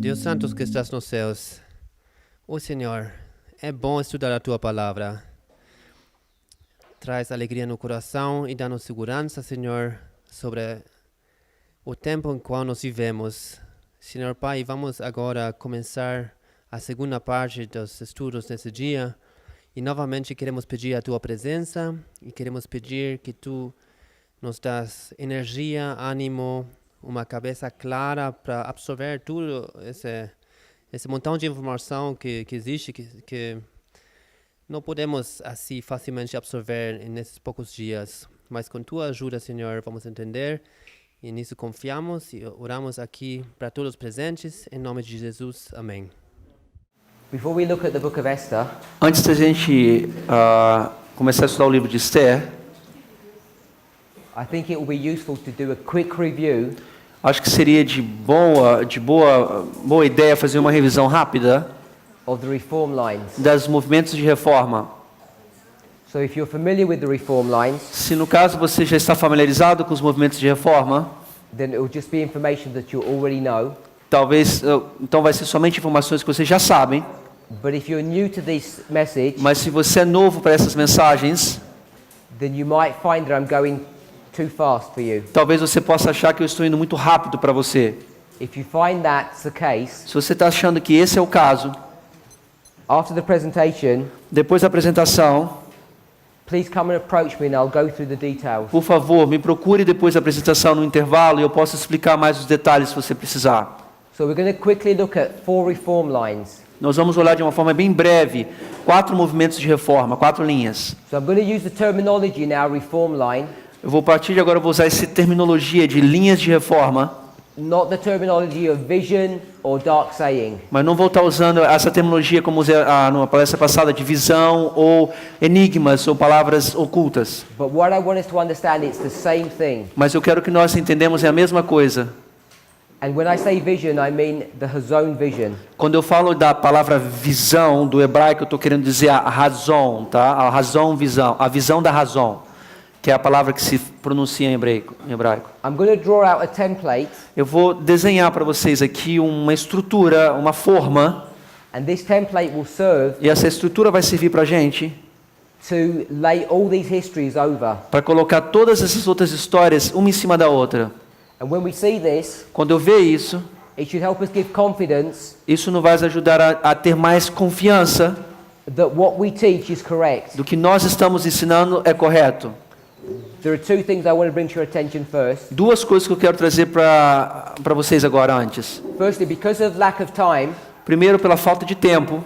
Deus Santo que estás nos céus, Senhor, é bom estudar a Tua Palavra. Traz alegria no coração e dá-nos segurança, Senhor, sobre o tempo em qual nós vivemos. Senhor Pai, vamos agora começar a segunda parte dos estudos nesse dia. E novamente queremos pedir a Tua presença e queremos pedir que Tu nos dás energia, ânimo, uma cabeça clara para absorver tudo esse montão de informação que existe, que não podemos assim facilmente absorver nesses poucos dias. Mas com Tua ajuda, Senhor, vamos entender e nisso confiamos e oramos aqui para todos os presentes, em nome de Jesus. Amém. Before we look at the book of Esther, Antes da gente começar a estudar o livro de Esther, I think it will be useful to do a quick review acho que seria de boa ideia fazer uma revisão rápida of the reform lines. dos movimentos de reforma. So if you're familiar with the reform lines, Se no caso você já está familiarizado com os movimentos de reforma, then it will just be information that you already know. talvez então vai ser somente informações que vocês já sabem. But if you're new to this message, Mas se você é novo para essas mensagens, then you might find that I'm going too fast for you. talvez você possa achar que eu estou indo muito rápido para você. If you find that's the case, Se você está achando que esse é o caso, after the presentation, depois da apresentação, please come and approach me and I'll go through the details. por favor, me procure depois da apresentação no intervalo e eu posso explicar mais os detalhes se você precisar. So we're going to quickly look at 4 reform lines. Nós vamos olhar de uma forma bem breve 4 movimentos de reforma, 4 linhas. So I'm going to use the terminology in our reform line, Eu vou, a partir de agora, usar essa terminologia de linhas de reforma, not the terminology of vision or dark saying. mas não vou estar usando essa terminologia como usei numa palestra passada, de visão ou enigmas ou palavras ocultas. But what I want us to understand, it's the same thing. Mas eu quero que nós entendamos a mesma coisa. And when I say vision, I mean the Hazon vision. Quando eu falo da palavra visão, do hebraico, eu estou querendo dizer a razão, tá? A razão, visão, a visão da razão, que é a palavra que se pronuncia em hebraico. I'm going to draw out a template, Eu vou desenhar para vocês aqui uma estrutura, uma forma, and this template will serve e essa estrutura vai servir para a gente to lay all these histories over. para colocar todas essas outras histórias uma em cima da outra. And when we see this, Quando eu ver isso, it should help us give confidence isso nos vai ajudar a ter mais confiança that what we teach is correct. do que nós estamos ensinando é correto. There are 2 things I want to bring to your attention first. 2 coisas que eu quero trazer para vocês agora antes. Firstly, because of lack of time, Primeiro, pela falta de tempo,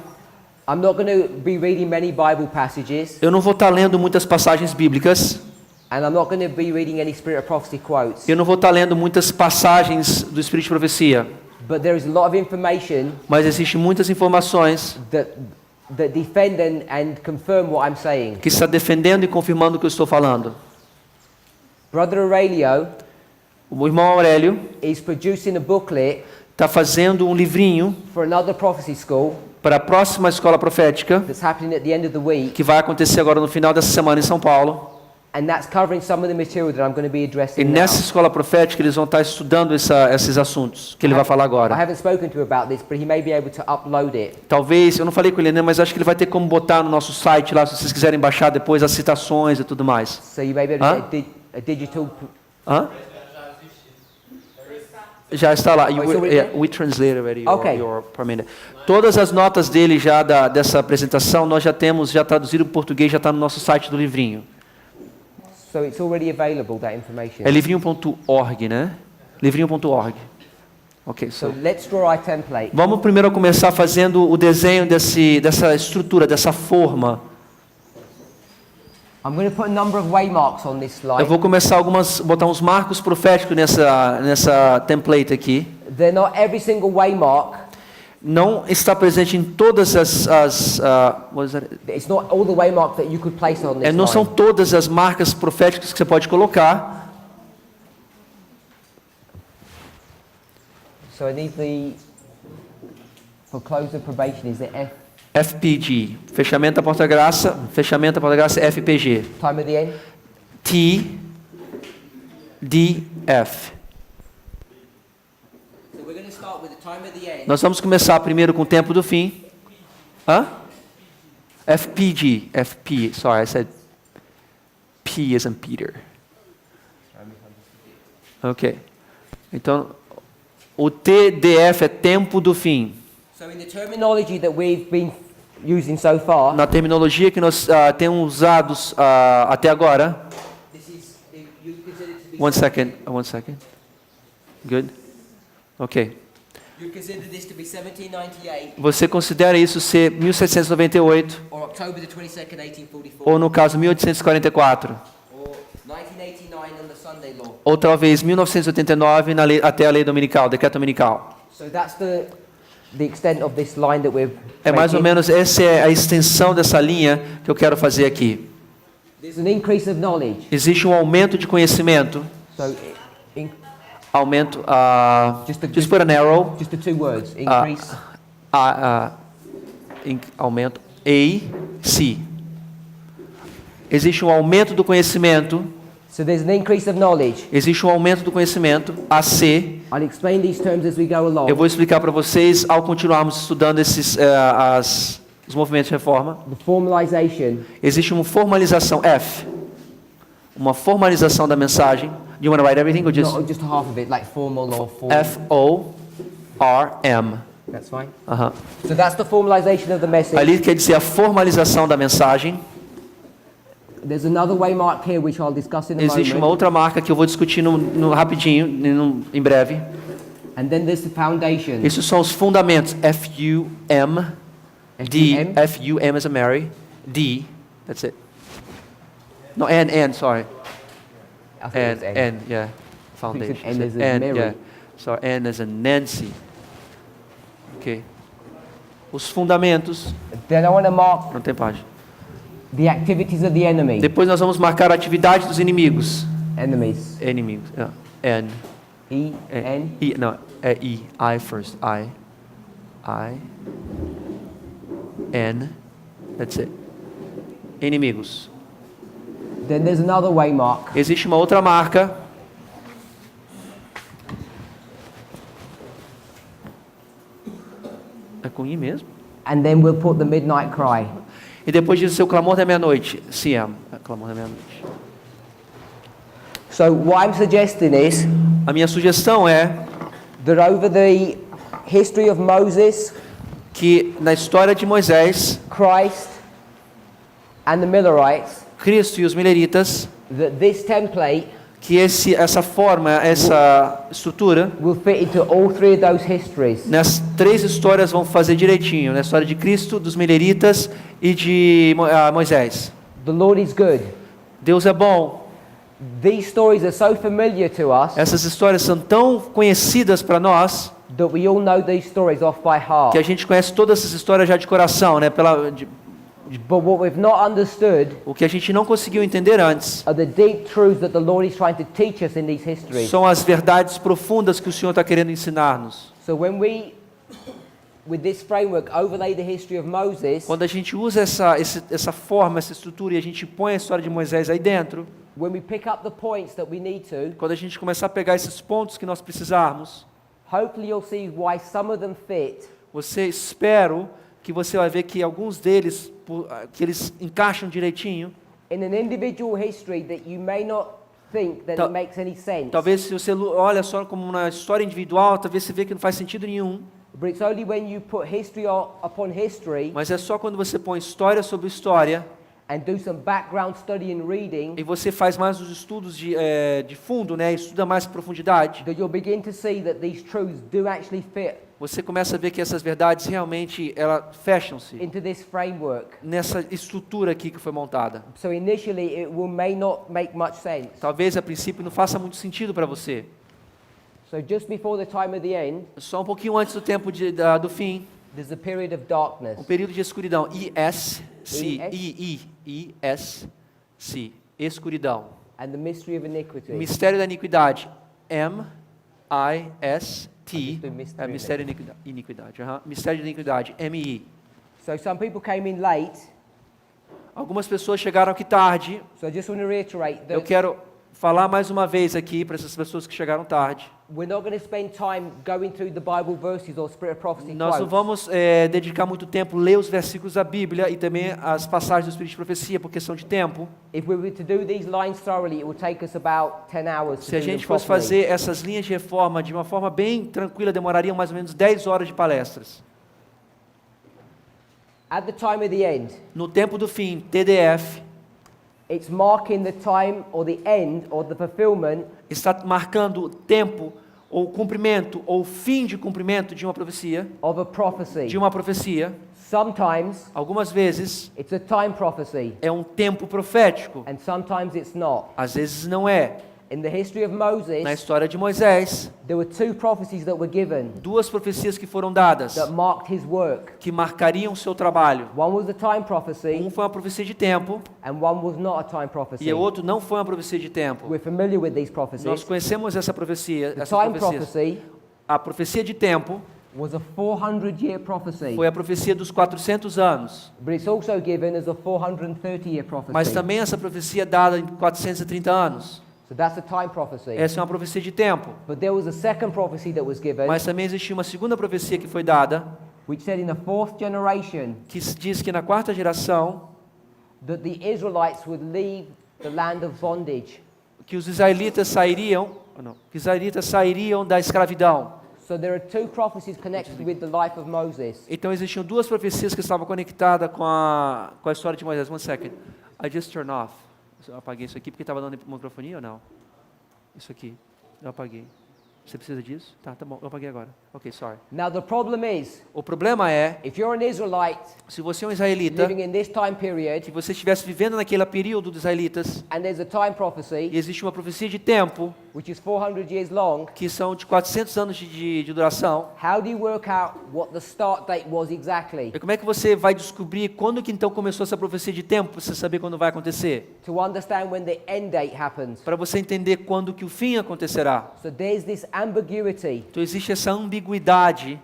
I'm not going to be reading many Bible passages, eu não vou estar lendo muitas passagens bíblicas, and I'm not going to be reading any Spirit of Prophecy quotes. eu não vou estar lendo muitas passagens do Espírito de Profecia, But there is a lot of information mas existem muitas informações that defend and confirm what I'm saying. que está defendendo e confirmando o que eu estou falando. Brother Aurelio O irmão Aurélio is producing a booklet está fazendo um livrinho for another prophecy school para a próxima escola profética, that's happening at the end of the week, que vai acontecer agora no final dessa semana em São Paulo. and that's covering some of the material that I'm going to be E addressing nessa now. escola profética eles vão estar estudando esses assuntos que ele vai falar I agora. haven't spoken to him about this, but he may be able to upload it. Talvez, eu não falei com ele ainda, mas acho que ele vai ter como botar no nosso site lá, se vocês quiserem baixar depois as citações e tudo mais. So you may be able to Huh? get a digital. Hã? Já está lá. it's already there? We translate already Okay. your permit. Todas as notas dele já dessa apresentação nós já temos, já traduzido para o português, já está no nosso site do livrinho. So it's already available, that information. É livrinho.org, né? Livrinho.org. Ok, So so. let's draw our template. Vamos primeiro começar fazendo o desenho dessa estrutura, dessa forma. I'm going to put a number of waymarks on this slide. Eu vou começar botar uns marcos proféticos nessa template aqui. They're not every single waymark. Não está presente em todas It's not all the waymark that you could place on this não são line. todas as marcas proféticas que você pode colocar. So I need for close of probation, is the FPG, fechamento da porta-graça, FPG. time at the end? TDF. So we're going to start start with the time of the end. Nós vamos começar primeiro com o tempo do fim. Hã? FP, sorry, I said P as in Peter. Ok. Então, o TDF é tempo do fim. So in the terminology that we've been using so far, Na terminologia que nós temos usados até agora. this is you consider it to be One second. Good. Ok. you consider this to be 1798 Você considera isso ser 1798 or October the 22nd, 1844 ou no caso 1844 or 1989 and the Sunday Law. ou talvez 1989 até a lei dominical, decreto dominical. So that's the extent of this line that we're É mais ou making. menos essa é a extensão dessa linha que eu quero fazer aqui. There's an increase of knowledge. Existe um aumento de conhecimento, So aumento, Just a- just put an arrow, just the two words, increase. aumento, AC. Existe um aumento do conhecimento, So there's an increase of knowledge. existe um aumento do conhecimento, AC. I'll explain these terms as we go along. Eu vou explicar para vocês ao continuarmos estudando os movimentos de reforma. The formalization. Existe uma formalização, F. Uma formalização da mensagem. Do you want to write everything or just Not just half of it, like formal or form. F-O-R-M? That's fine. Aham. So that's the formalization of the message. Ali quer dizer a formalização da mensagem. There's another waymark here which I'll discuss in a Existe uma moment. outra marca que eu vou discutir rapidinho, em breve. And then there's the foundation. Esses são os fundamentos. F-U-M, D, F-U-M? F-U-M as a Mary, D, that's it. No, N, sorry. I think it's N. N, yeah. Foundation. N as in N, Mary. yeah. Sorry, N as in Nancy. Ok. Os fundamentos, Then I want to mark não tem página. the activities of the enemy. Depois nós vamos marcar a atividade dos inimigos. Enemies. Inimigos, yeah. N. E, N. I, não, é I. I first. I. N. That's it. Inimigos. Then there's another waymark. Existe uma outra marca. É com I mesmo? And then we'll put the midnight cry. E depois diz o seu clamor da meia-noite. CM. Clamor da meia-noite. So what I'm suggesting is A minha sugestão é that over the history of Moses, que na história de Moisés, Christ, and the Millerites, Cristo e os Mileritas, that this template que essa forma, essa estrutura, will fit into all three of those histories. nas três histórias vão fazer direitinho. Na história de Cristo, dos Mileritas e de Moisés. The Lord is good. Deus é bom. These stories are so familiar to us Essas histórias são tão conhecidas para nós that we all know these stories off by heart. que a gente conhece todas essas histórias já de coração, né? But what we've not understood O que a gente não conseguiu entender antes are the deep truths that the Lord is trying to teach us in these histories. são as verdades profundas que o Senhor está querendo ensinar-nos. So when we, with this framework, overlay the history of Moses, Quando a gente usa essa forma, essa estrutura e a gente põe a história de Moisés aí dentro, when we pick up the points that we need to, quando a gente começar a pegar esses pontos que nós precisarmos, hopefully you'll see why some of them fit, espero que você vai ver que alguns deles, que eles encaixam direitinho. in an individual history that you may not think that Tal- it makes any sense. Talvez se você olha só como uma história individual, talvez você vê que não faz sentido nenhum. But it's only when you put history upon history Mas é só quando você põe história sobre história and do some background study and reading e você faz mais os estudos de fundo, né? Estuda mais em profundidade. that you'll begin to see that these truths do actually fit Você começa a ver que essas verdades realmente fecham-se into this framework. nessa estrutura aqui que foi montada. So initially it may not make much sense. Talvez a princípio não faça muito sentido para você. So just before the time of the end, Só um pouquinho antes do tempo do fim, there's a period of darkness. um período de escuridão. I-S-C, escuridão. And the mystery of iniquity. Mistério da iniquidade. M-I-S-T. Mystery, Mistério da iniquidade. Mistério da iniquidade. M-I. So some people came in late. Algumas pessoas chegaram aqui tarde. So I just want to reiterate Eu that quero falar mais uma vez aqui para essas pessoas que chegaram tarde. We're not going to spend time going through the Bible verses or Spirit of Prophecy Nós não quotes. vamos dedicar muito tempo a ler os versículos da Bíblia e também as passagens do Espírito de Profecia, por questão de tempo. If we were to do these lines thoroughly, it would take us about 10 hours to Se a do them gente fosse properly. fazer essas linhas de reforma de uma forma bem tranquila, demorariam mais ou menos 10 horas de palestras. At the time of the end, No tempo do fim, TDF, it's marking the time or the end or the fulfillment está marcando o tempo, ou o cumprimento, ou o fim de cumprimento de uma profecia. of a prophecy. De uma profecia. Sometimes Algumas vezes it's a time prophecy, é um tempo profético, and sometimes it's not. às vezes não é. In the history of Na Moses, história de Moisés, there were 2 prophecies that were given duas profecias que foram dadas, that marked his work. que marcariam o seu trabalho. One was a time prophecy, Um foi uma profecia de tempo, and one was not a time prophecy. e o outro não foi uma profecia de tempo. We're familiar with these Nós prophecies. conhecemos essa profecia, The essa time profecia. prophecy A profecia de tempo was a 400-year prophecy, foi a profecia dos 400 anos, but it's also given as a 430-year prophecy. mas também essa profecia é dada em 430 anos. So that's a time prophecy. Essa é uma profecia de tempo. But there was a second prophecy that was given, Mas também existiu uma segunda profecia que foi dada, which said in the 4th generation que diz que na quarta geração, that the Israelites would leave the land of bondage. que os israelitas sairiam, que os israelitas sairiam da escravidão. So there are 2 prophecies connected with the life of Moses. Então existiam duas profecias que estavam conectadas com a história de Moisés. One second. I just turned off. Eu apaguei isso aqui porque estava dando microfonia ou não? Isso aqui. Eu apaguei. Você precisa disso? Tá bom. Eu apaguei agora. Ok, sorry. Now the problem is, O problema é, if you're an Israelite se você é um israelita, living in this time se period, você estivesse vivendo naquele período dos israelitas, and there's a time e prophecy, existe uma profecia de tempo, which is 400 years long, que são de 400 anos de duração, how do you work out what the start date was exactly? e como é que você vai descobrir quando que então começou essa profecia de tempo, para você saber quando vai acontecer? To understand when the end date happens. Para você entender quando que o fim acontecerá. So there's this ambiguity, Então existe essa ambiguidade,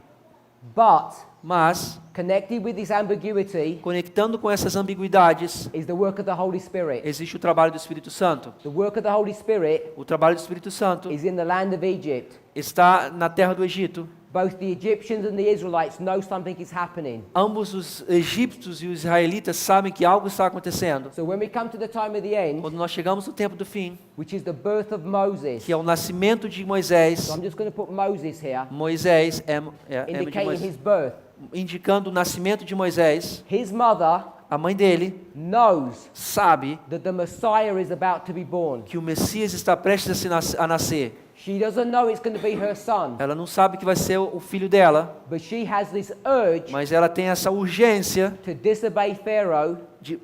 but mas connected with this ambiguity conectando com essas ambiguidades, is the work of the Holy Spirit. existe o trabalho do Espírito Santo. The work of the Holy Spirit O trabalho do Espírito Santo is in the land of Egypt. está na terra do Egito. Both the Egyptians and the Israelites know something is happening. Ambos os egípcios e os israelitas sabem que algo está acontecendo. So when we come to the time of the end, Quando nós chegamos no tempo do fim, which is the birth of Moses, que é o nascimento de Moisés, so I'm just going to put Moses here, Moisés é de indicating Moisés, his birth. indicando o nascimento de Moisés, His mother a mãe dele knows sabe that the Messiah is about to be born. que o Messias está prestes a nascer. She doesn't know it's going to be her son, Ela não sabe que vai ser o filho dela, but she has this urge mas ela tem essa urgência to disobey Pharaoh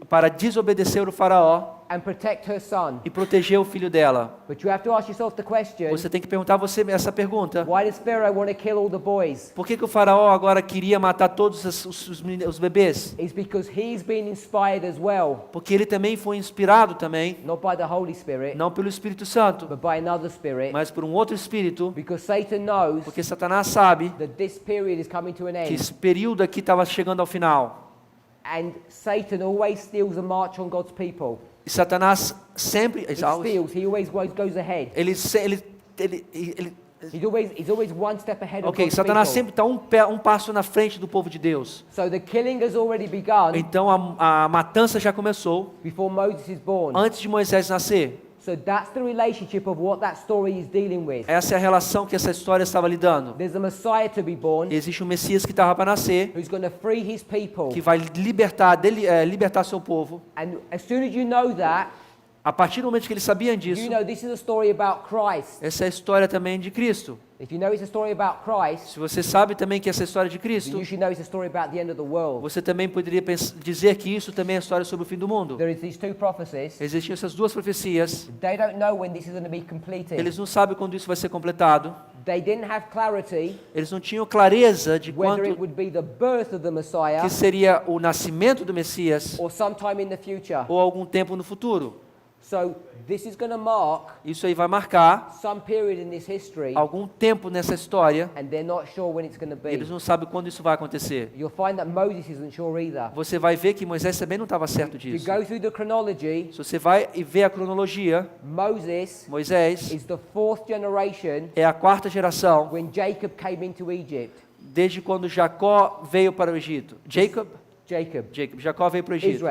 para desobedecer o faraó and protect her son. e proteger o filho dela. But you have to ask yourself the question, Você tem que perguntar a você essa pergunta. why does Pharaoh want to kill all the boys? Por que o faraó agora queria matar todos os bebês? It's because he's been inspired as well, Porque ele também foi inspirado também, not by the Holy Spirit, não pelo Espírito Santo, but by another spirit, mas por um outro espírito, because Satan knows porque Satanás sabe that this period is coming to an que end. esse período aqui estava chegando ao final. And Satan always steals a march on God's people. E Satanás sempre He steals, he always goes ahead. ele He's always one step ahead of ok, God's Satanás people. sempre está um passo na frente do povo de Deus. So the killing has already begun Então a matança já começou before Moses is born. antes de Moisés nascer. So that's the relationship of what that story is dealing with. Essa é a relação que essa história estava lidando. There's a Messiah to be born Existe um Messias que estava para nascer, who's going to free his people. que vai libertar seu povo. And as soon as you know that, A partir do momento que eles sabiam disso, you know this is a story about Christ. essa é a história também de Cristo. If you know it's a story about Christ, Se você sabe também que essa é a história de Cristo, you should know it's a story about the end of the world. você também poderia dizer que isso também é a história sobre o fim do mundo. There is these 2 prophecies. Existiam essas duas profecias. They don't know when this is going to be completed. Eles não sabem quando isso vai ser completado. They didn't have clarity Eles não tinham clareza de whether it quanto would be the birth of the Messiah que seria o nascimento do Messias or sometime in the future. ou algum tempo no futuro. So this is going to mark Isso aí vai marcar some period in this history, algum tempo nessa história. and they're not sure when it's going to be. Eles não sabem quando isso vai acontecer. You'll find that Moses isn't sure either. Você vai ver que Moisés também não estava certo You disso. go through the chronology, Se você vai e vê a cronologia, Moses Moisés is the fourth generation é a quarta geração when Jacob came into Egypt. desde quando Jacó veio para o Egito. Jacó veio para o Egito.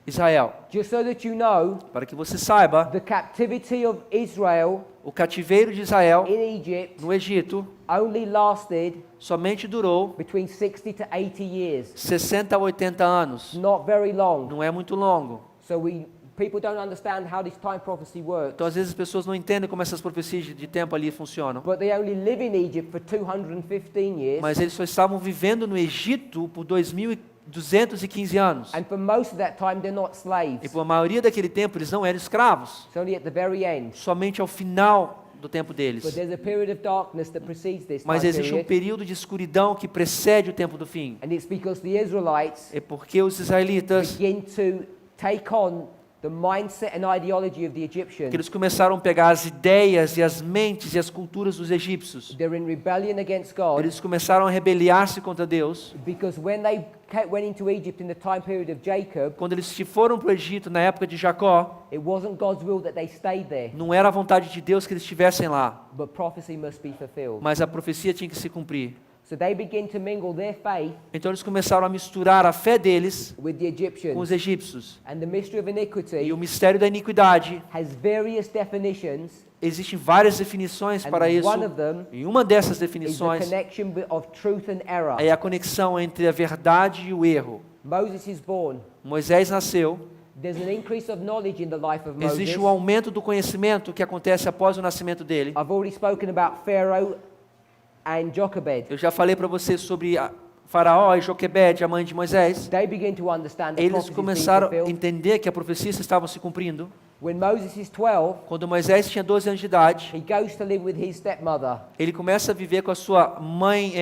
Israel. Just so that you know, Para que você saiba, the captivity of Israel o cativeiro de Israel in Egypt no Egito only lasted somente durou between 60 to 80 years. 60 a 80 anos. Not very long. Não é muito longo. So people don't understand how this time prophecy works. Então, às vezes, as pessoas não entendem como essas profecias de tempo ali funcionam. But they only live in Egypt for 215 years. Mas eles só estavam vivendo no Egito por 2.215 anos. And for most of that time, they're not E slaves. por a maioria daquele tempo, eles não eram escravos. It's only at the very end. Somente ao final do tempo But deles. there's a period of darkness that precedes this time Mas existe um period. período de escuridão que precede o tempo do fim. And it's because the Israelites É porque os israelitas, begin to take on the mindset and ideology of the que Egyptians. eles começaram a pegar as ideias e as mentes e as culturas dos egípcios. They're in rebellion against God Eles começaram a rebeliar-se contra Deus. because when they went into Egypt in the time period of Jacob, Quando eles foram para o Egito na época de Jacó, it wasn't God's will that they stayed there, não era a vontade de Deus que eles estivessem lá, but prophecy must be fulfilled. mas a profecia tinha que se cumprir. So they begin to mingle their faith Então eles começaram a misturar a fé deles with the com Egyptians. os egípcios. And the mystery of iniquity E o mistério da iniquidade, has various definitions, existem várias definições and para isso. one of them E uma dessas is the definições connection of truth and error. é a conexão entre a verdade e o erro. Moses is born. Moisés nasceu, There's an increase of knowledge in the life of Moses. existe um aumento do conhecimento que acontece após o nascimento dele. I've already spoken about Pharaoh and Jochebed. Eu já falei para você sobre Faraó e Joquebede, a mãe de Moisés. They begin to understand the Eles prophecies being começaram a fulfilled. entender que a profecia estava se cumprindo. When Moses is 12, Quando Moisés tinha 12 anos de idade, he goes to live with his stepmother. ele começa a viver com a sua mãe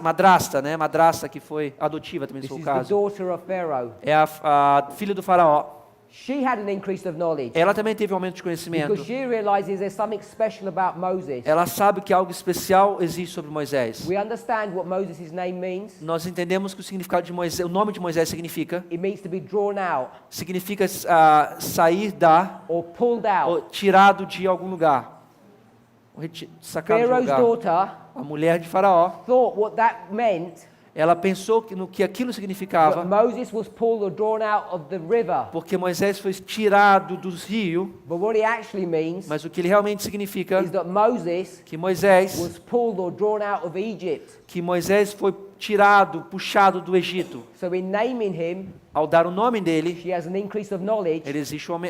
madrasta, né? Madrasta que foi adotiva também, no This seu is the caso. daughter of Pharaoh. É a filha do Faraó. She had an increase of knowledge Ela também teve um aumento de conhecimento. because she realizes there's something special about Moses. Ela sabe que algo especial existe sobre Moisés. We understand what Moses' name means. Nós entendemos que o significado de Moisés, o nome de Moisés significa It means to be drawn out sair da or pulled out. ou tirado de algum lugar. Sacado de um Pharaoh's lugar. daughter A mulher de Faraó, thought what that meant, ela pensou no que aquilo that significava, Moses was pulled or drawn out of the river. porque Moisés foi tirado do rio, But what it actually means mas o que ele realmente significa is that Moses que Moisés foi tirado, puxado do Egito. So in naming him, Ao dar o nome dele, she has an increase of knowledge,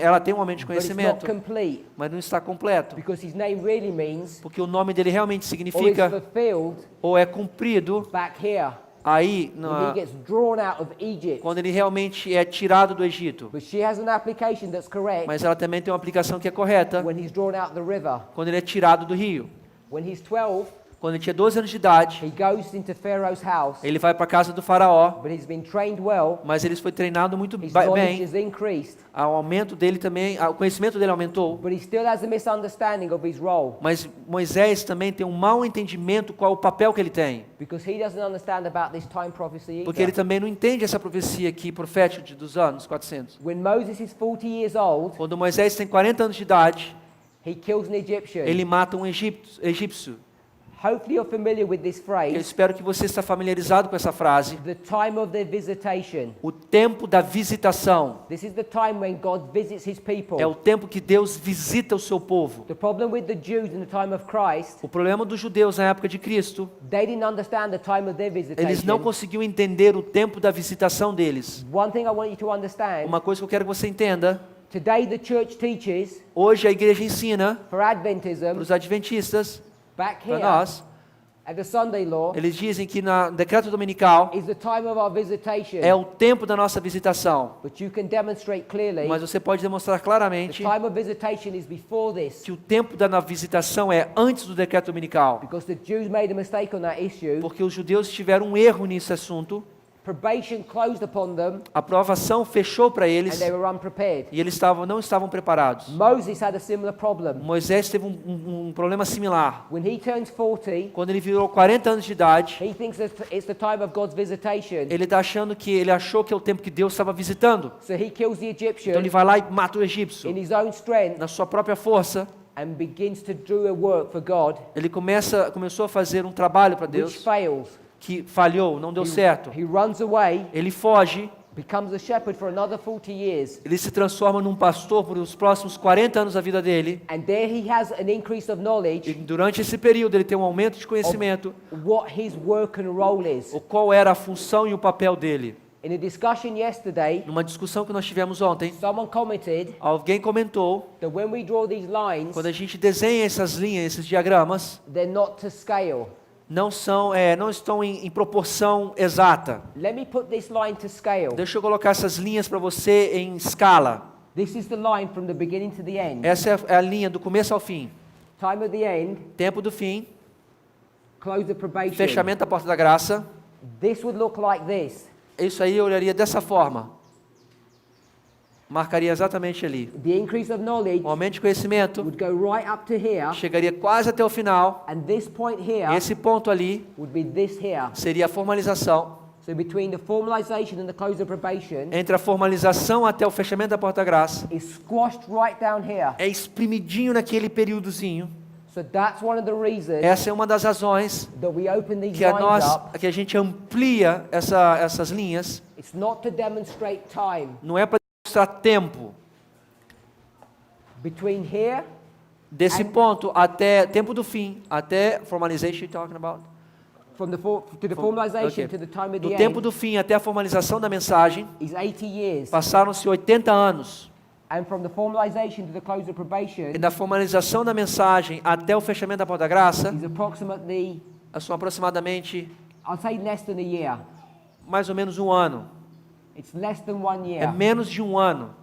ela tem um aumento de but it's not conhecimento, complete mas não está completo, because his name really means, porque o nome dele realmente or is significa fulfilled ou é cumprido back here aí when he gets drawn out of Egypt. quando ele realmente é tirado do Egito. But she has an application that's correct Mas ela também tem uma aplicação que é correta when he's drawn out the river. quando ele é tirado do rio. When he's 12, Quando ele tinha 12 anos de idade, he goes into Pharaoh's house, ele vai para a casa do faraó, but he's been trained well. mas ele foi treinado muito His knowledge bem. is increased, O aumento dele também, o conhecimento dele aumentou. but he still has a misunderstanding of his role Mas Moisés também tem um mau entendimento qual o papel que ele tem, because he doesn't understand about this time prophecy porque ele either. também não entende essa profecia aqui profética dos anos 400. When Moses is 40 years old, Quando Moisés tem 40 anos de idade, he kills an Egyptian. ele mata um egípcio. Hopefully you're familiar with this Eu phrase, espero que você está familiarizado com essa frase. the time of the visitation. O tempo da visitação. This is the time when God visits his people. É o tempo que Deus visita o seu povo. The problem with the Jews in the time of Christ, O problema dos judeus na época de Cristo, they didn't understand the time of their visitation. eles não conseguiam entender o tempo da visitação deles. One thing I want you to understand, Uma coisa que eu quero que você entenda, today the church teaches hoje a igreja ensina for Adventism, para os adventistas, back para here nós, at the Sunday law, eles dizem que no decreto dominical is the time of our visitation. é o tempo da nossa visitação. But you can demonstrate clearly Mas você pode demonstrar the claramente time of visitation is before this, que o tempo da visitação é antes do decreto dominical. because the Jews made a mistake on that issue. Porque os judeus tiveram um erro nesse assunto. probation closed upon them A provação fechou para and eles they were unprepared. e eles não estavam preparados. Moses had a similar problem. Moisés teve um problema similar. When he turns 40, Quando ele virou 40 anos de idade, he thinks that it's the time of God's visitation. ele achou que é o tempo que Deus estava visitando. So he kills the Então Egyptian ele vai lá e mata o egípcio. in his own strength Na sua própria força, and begins to do a work for God, ele começou a fazer um trabalho para which Deus fails. que falhou, não deu certo. He runs away, Ele foge, becomes a shepherd for another 40 years, ele se transforma num pastor por os próximos 40 anos da vida dele. and there he has an increase of E knowledge durante esse período ele tem um aumento de conhecimento, of what his work and role is. o qual era a função e o papel dele. In a discussion yesterday, Numa discussão que nós tivemos ontem, someone commented alguém comentou, that when we draw these lines, quando a gente desenha essas linhas, esses diagramas, they're not to scale. não estão em proporção exata. Let me put this line to scale. Deixa eu colocar essas linhas para você em escala. This is the line from the beginning to the end. Essa é a linha do começo ao fim. Time of the end, Tempo do fim, close of probation. fechamento da porta da graça. This would look like this. Isso aí eu olharia dessa forma. Marcaria exatamente ali. The increase of knowledge O aumento de conhecimento would go right up to here, chegaria quase até o final. and this point here Esse ponto ali would be this here. seria a formalização. So between the formalization and the close of probation Entre a formalização até o fechamento da porta da graça. is squashed right down here. É exprimidinho naquele períodozinho. So that's one of the reasons Essa é uma das razões that we open these que lines up. que a gente amplia essas linhas. It's not to demonstrate time. Não é para demonstrar tempo. Between here, Desse ponto até tempo do fim, até formalization you're talking about. from the to the formalization Okay. to the time of Do the tempo end, do fim até a formalização da mensagem, is 80 years. passaram-se 80 anos. And from the formalization to the close of probation E da formalização da mensagem até o fechamento da porta da graça, is approximately, são aproximadamente I'll say less than a year. mais ou menos um ano. It's less than 1 É year. menos de um ano.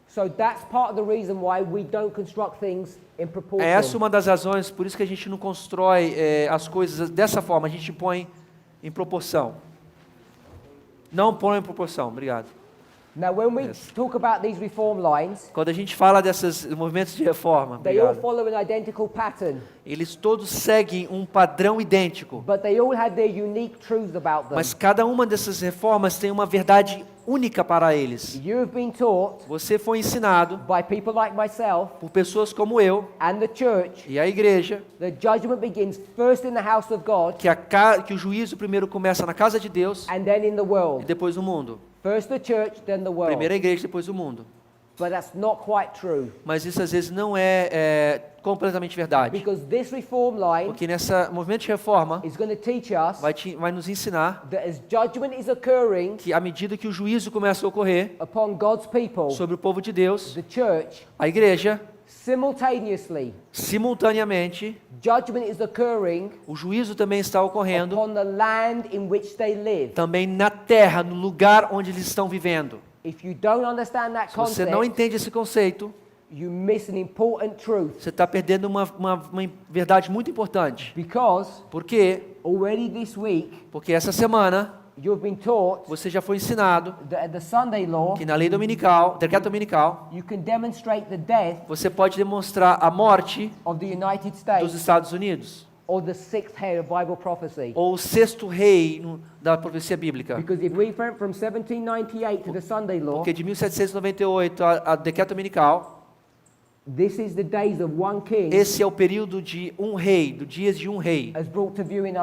So that's part of the reason why we don't construct things in É proportion. essa uma das razões, por isso que a gente não constrói as coisas dessa forma, a gente põe em proporção. Não põe em proporção, obrigado. Now, when we Yes. talk about these reform lines, Quando a gente fala desses movimentos de reforma, they all obrigado, follow an identical pattern, eles todos seguem um padrão idêntico. but they all have their unique truths about them. Mas cada uma dessas reformas tem uma verdade única para eles. You have been taught Você foi ensinado by people like myself por pessoas como eu and the church e a igreja that judgment begins first in the house of God que o juízo primeiro começa na casa de Deus and then in the e world. depois no mundo. First the church, then the world. Primeiro a igreja, depois o mundo. But that's not quite true, Mas isso às vezes não é completamente verdade. because this reform line Porque nessa movimento de reforma is going to teach us vai nos ensinar that as judgment is occurring que à medida que o juízo começa a ocorrer upon God's people, sobre o povo de Deus, the church, a igreja, simultaneously, simultaneamente, judgment is occurring o juízo também está ocorrendo upon the land in which they live. também na terra, no lugar onde eles estão vivendo. If you don't understand that Se você não concept, entende esse conceito, you miss an important truth, você está perdendo uma verdade muito importante. because Por quê? already this week Porque essa semana you've been taught você já foi ensinado that at the Sunday law que na lei dominical, decreto dominical, you can demonstrate the death você pode demonstrar a morte of the United dos States Estados Unidos, or the sixth head of Bible prophecy. ou o sexto rei da profecia bíblica. Because if we went from 1798 to the Sunday law, Porque de 1798 a decreto dominical, this is the days of one king esse é o período de um rei, do dias de um rei. as brought to view in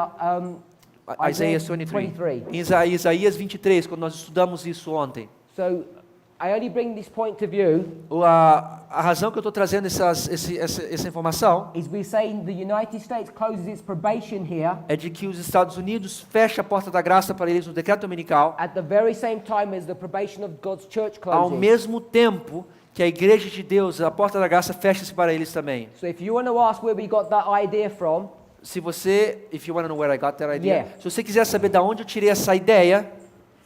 Isaías Isaiah 23. Em Isaías 23, quando nós estudamos isso ontem. So I only bring this point to view A razão que eu estou trazendo essa informação is we say the United States closes its probation here é de que os Estados Unidos fecham a porta da graça para eles no decreto dominical, at the very same time as the probation of God's church ao closes. mesmo tempo que a igreja de Deus, a porta da graça fecha-se para eles também. So if you want to ask where we got that idea from, Se você, if you want to know where I got that idea, Yeah. se você quiser saber de onde eu tirei essa ideia,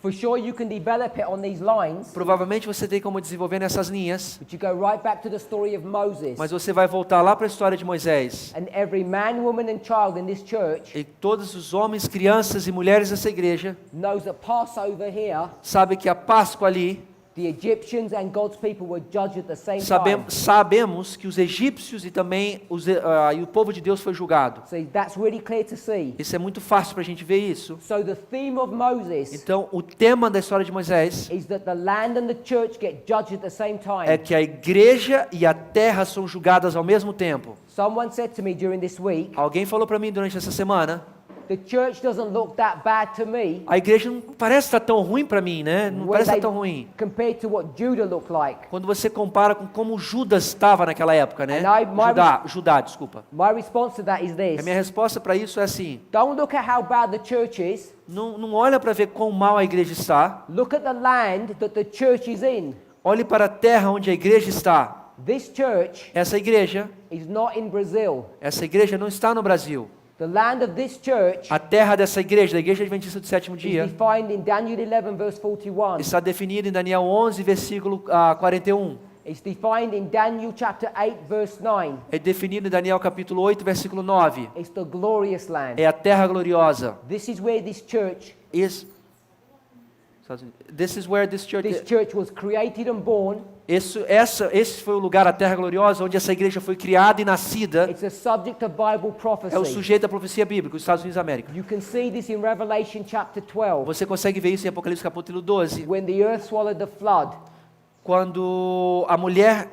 For sure you can develop it on these lines, Provavelmente você tem como desenvolver nessas linhas, but you go right back to the story of Moses. mas você vai voltar lá para a história de Moisés. And every man, woman and child in this church E todos os homens, crianças e mulheres dessa igreja knows that Passover here, sabem que a Páscoa ali, the Egyptians and God's people were judged at the same time. sabemos que os egípcios e também e o povo de Deus foi julgado. So that's really clear to see. Isso é muito fácil para a gente ver isso. So the theme of Moses Então, o tema da história de Moisés is that the land and the church get judged at the same time. é que a igreja e a terra são julgadas ao mesmo tempo. Someone said to me during this week, Alguém falou para mim durante essa semana, the church doesn't look that bad to me a igreja não parece estar tão ruim para mim, né? Não when parece they- estar tão ruim. compared to what Judah looked like. Quando você compara com como Judas estava naquela época, né? And Judá, desculpa. My response to that is A this. minha resposta para isso é assim: Don't look at how bad the church is. não olha para ver quão mal a igreja está. Look at the land that the church is in. Olhe para a terra onde a igreja está. This church Essa igreja is not in Brazil. não está no Brasil. The land of this church A terra dessa igreja, da igreja adventista do sétimo is dia, defined in Daniel 11 verse 41. está definida em Daniel 11, versículo 41. It's defined in Daniel chapter 8 verse 9. É definido em Daniel capítulo 8, versículo 9. It's the glorious land. É a terra gloriosa. This is where this church This is where this church was created and born. Esse foi o lugar, a terra gloriosa, onde essa igreja foi criada e nascida. It's a subject of Bible É o prophecy. sujeito da profecia bíblica, os Estados Unidos da América. You can see this in Revelation chapter 12 Você consegue ver isso em Apocalipse capítulo 12, when the earth swallowed the flood. quando a mulher,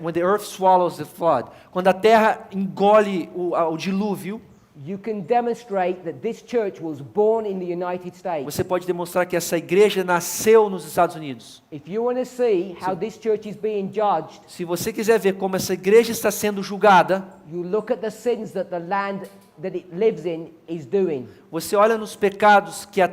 when the earth swallows the flood, quando a terra engole o dilúvio. You can demonstrate that this church was born in the United States. Você pode demonstrar que essa igreja nasceu nos Estados Unidos. If you want to see how this church is being judged, Se você quiser ver como essa igreja está sendo julgada, you look at the sins that the land that it lives in is doing. você olha nos pecados que a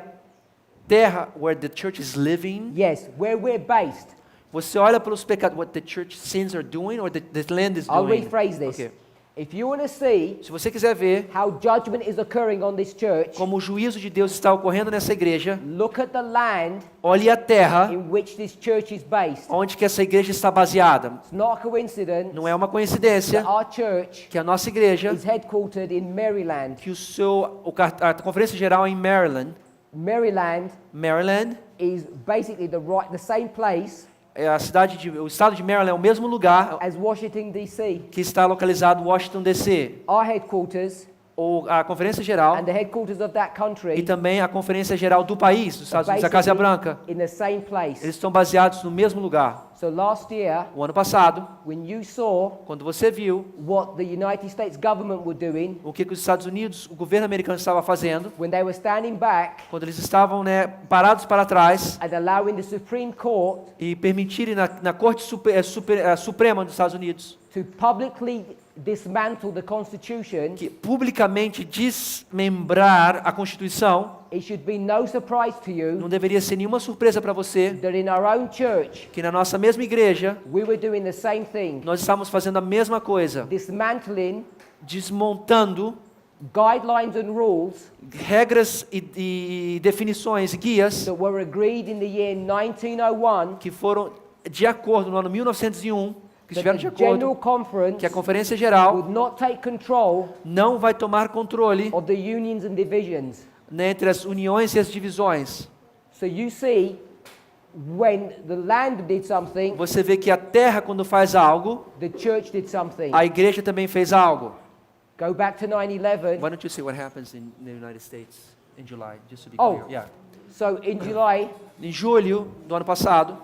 terra, where the church is living, Yes, where we're based. você olha pelos pecados, what the church sins are doing, or the land is I'll doing. rephrase this. Okay. If you want to see Se você quiser ver how judgment is occurring on this church, como o juízo de Deus está ocorrendo nessa igreja, look at the land olhe a terra in which this church is based. onde que essa igreja está baseada. It's not a coincidence Não é uma coincidência that our church que a nossa igreja, is headquartered in Maryland. que a conferência geral é em Maryland, Maryland is basically the same place o estado de Maryland é o mesmo lugar as Washington D.C. que está localizado Washington DC, Our headquarters ou a conferência geral and the headquarters of that e country também a conferência geral do país, dos Estados Unidos, a Casa Branca. in the same place. Eles estão baseados no mesmo lugar. So last year, O ano passado, when you saw quando você viu what the United States government were doing, o que os Estados Unidos, o governo americano estava fazendo, when they were standing back quando eles estavam, parados para trás and allowing the Supreme Court e permitirem na Corte Suprema dos Estados Unidos to publicly dismantle the Constitution, que publicamente desmembrar a Constituição, it should be no surprise to you não deveria ser nenhuma surpresa para você that in our own church, que na nossa mesma igreja we were doing the same thing, nós estamos fazendo a mesma coisa, dismantling desmontando guidelines and rules regras e definições e guias that were agreed in the year 1901 que foram de acordo no ano 1901, que that estiveram de the General acordo Conference que a Conferência Geral would not take control não vai tomar controle, of the unions and divisions. entre as uniões e as divisões. So you see, when the land did something, Você vê que a terra, quando faz algo, the church did something. a igreja também fez algo. Go back to 9/11. Why don't you see what happens in the United States in July, just to be Oh. clear? Yeah. So in July, Em julho do ano passado,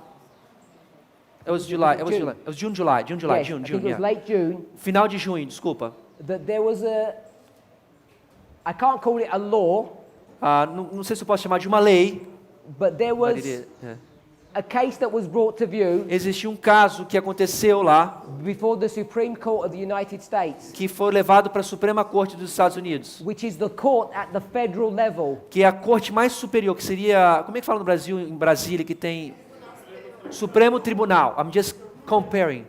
it was June, June, yeah. yes, I think it was Yeah. late June, Final de junho, desculpa. that there was I can't call it a law, Não sei se eu posso chamar de uma lei, but there but was it is, yeah. a case that was brought to view Existe um caso que aconteceu lá, before the Supreme Court of the United States, que foi levado para a Suprema Corte dos Estados Unidos, which is the court at the federal level. que é a corte mais superior, que seria, como é que fala no Brasil, em Brasília, que tem Supremo Tribunal. I'm just comparing.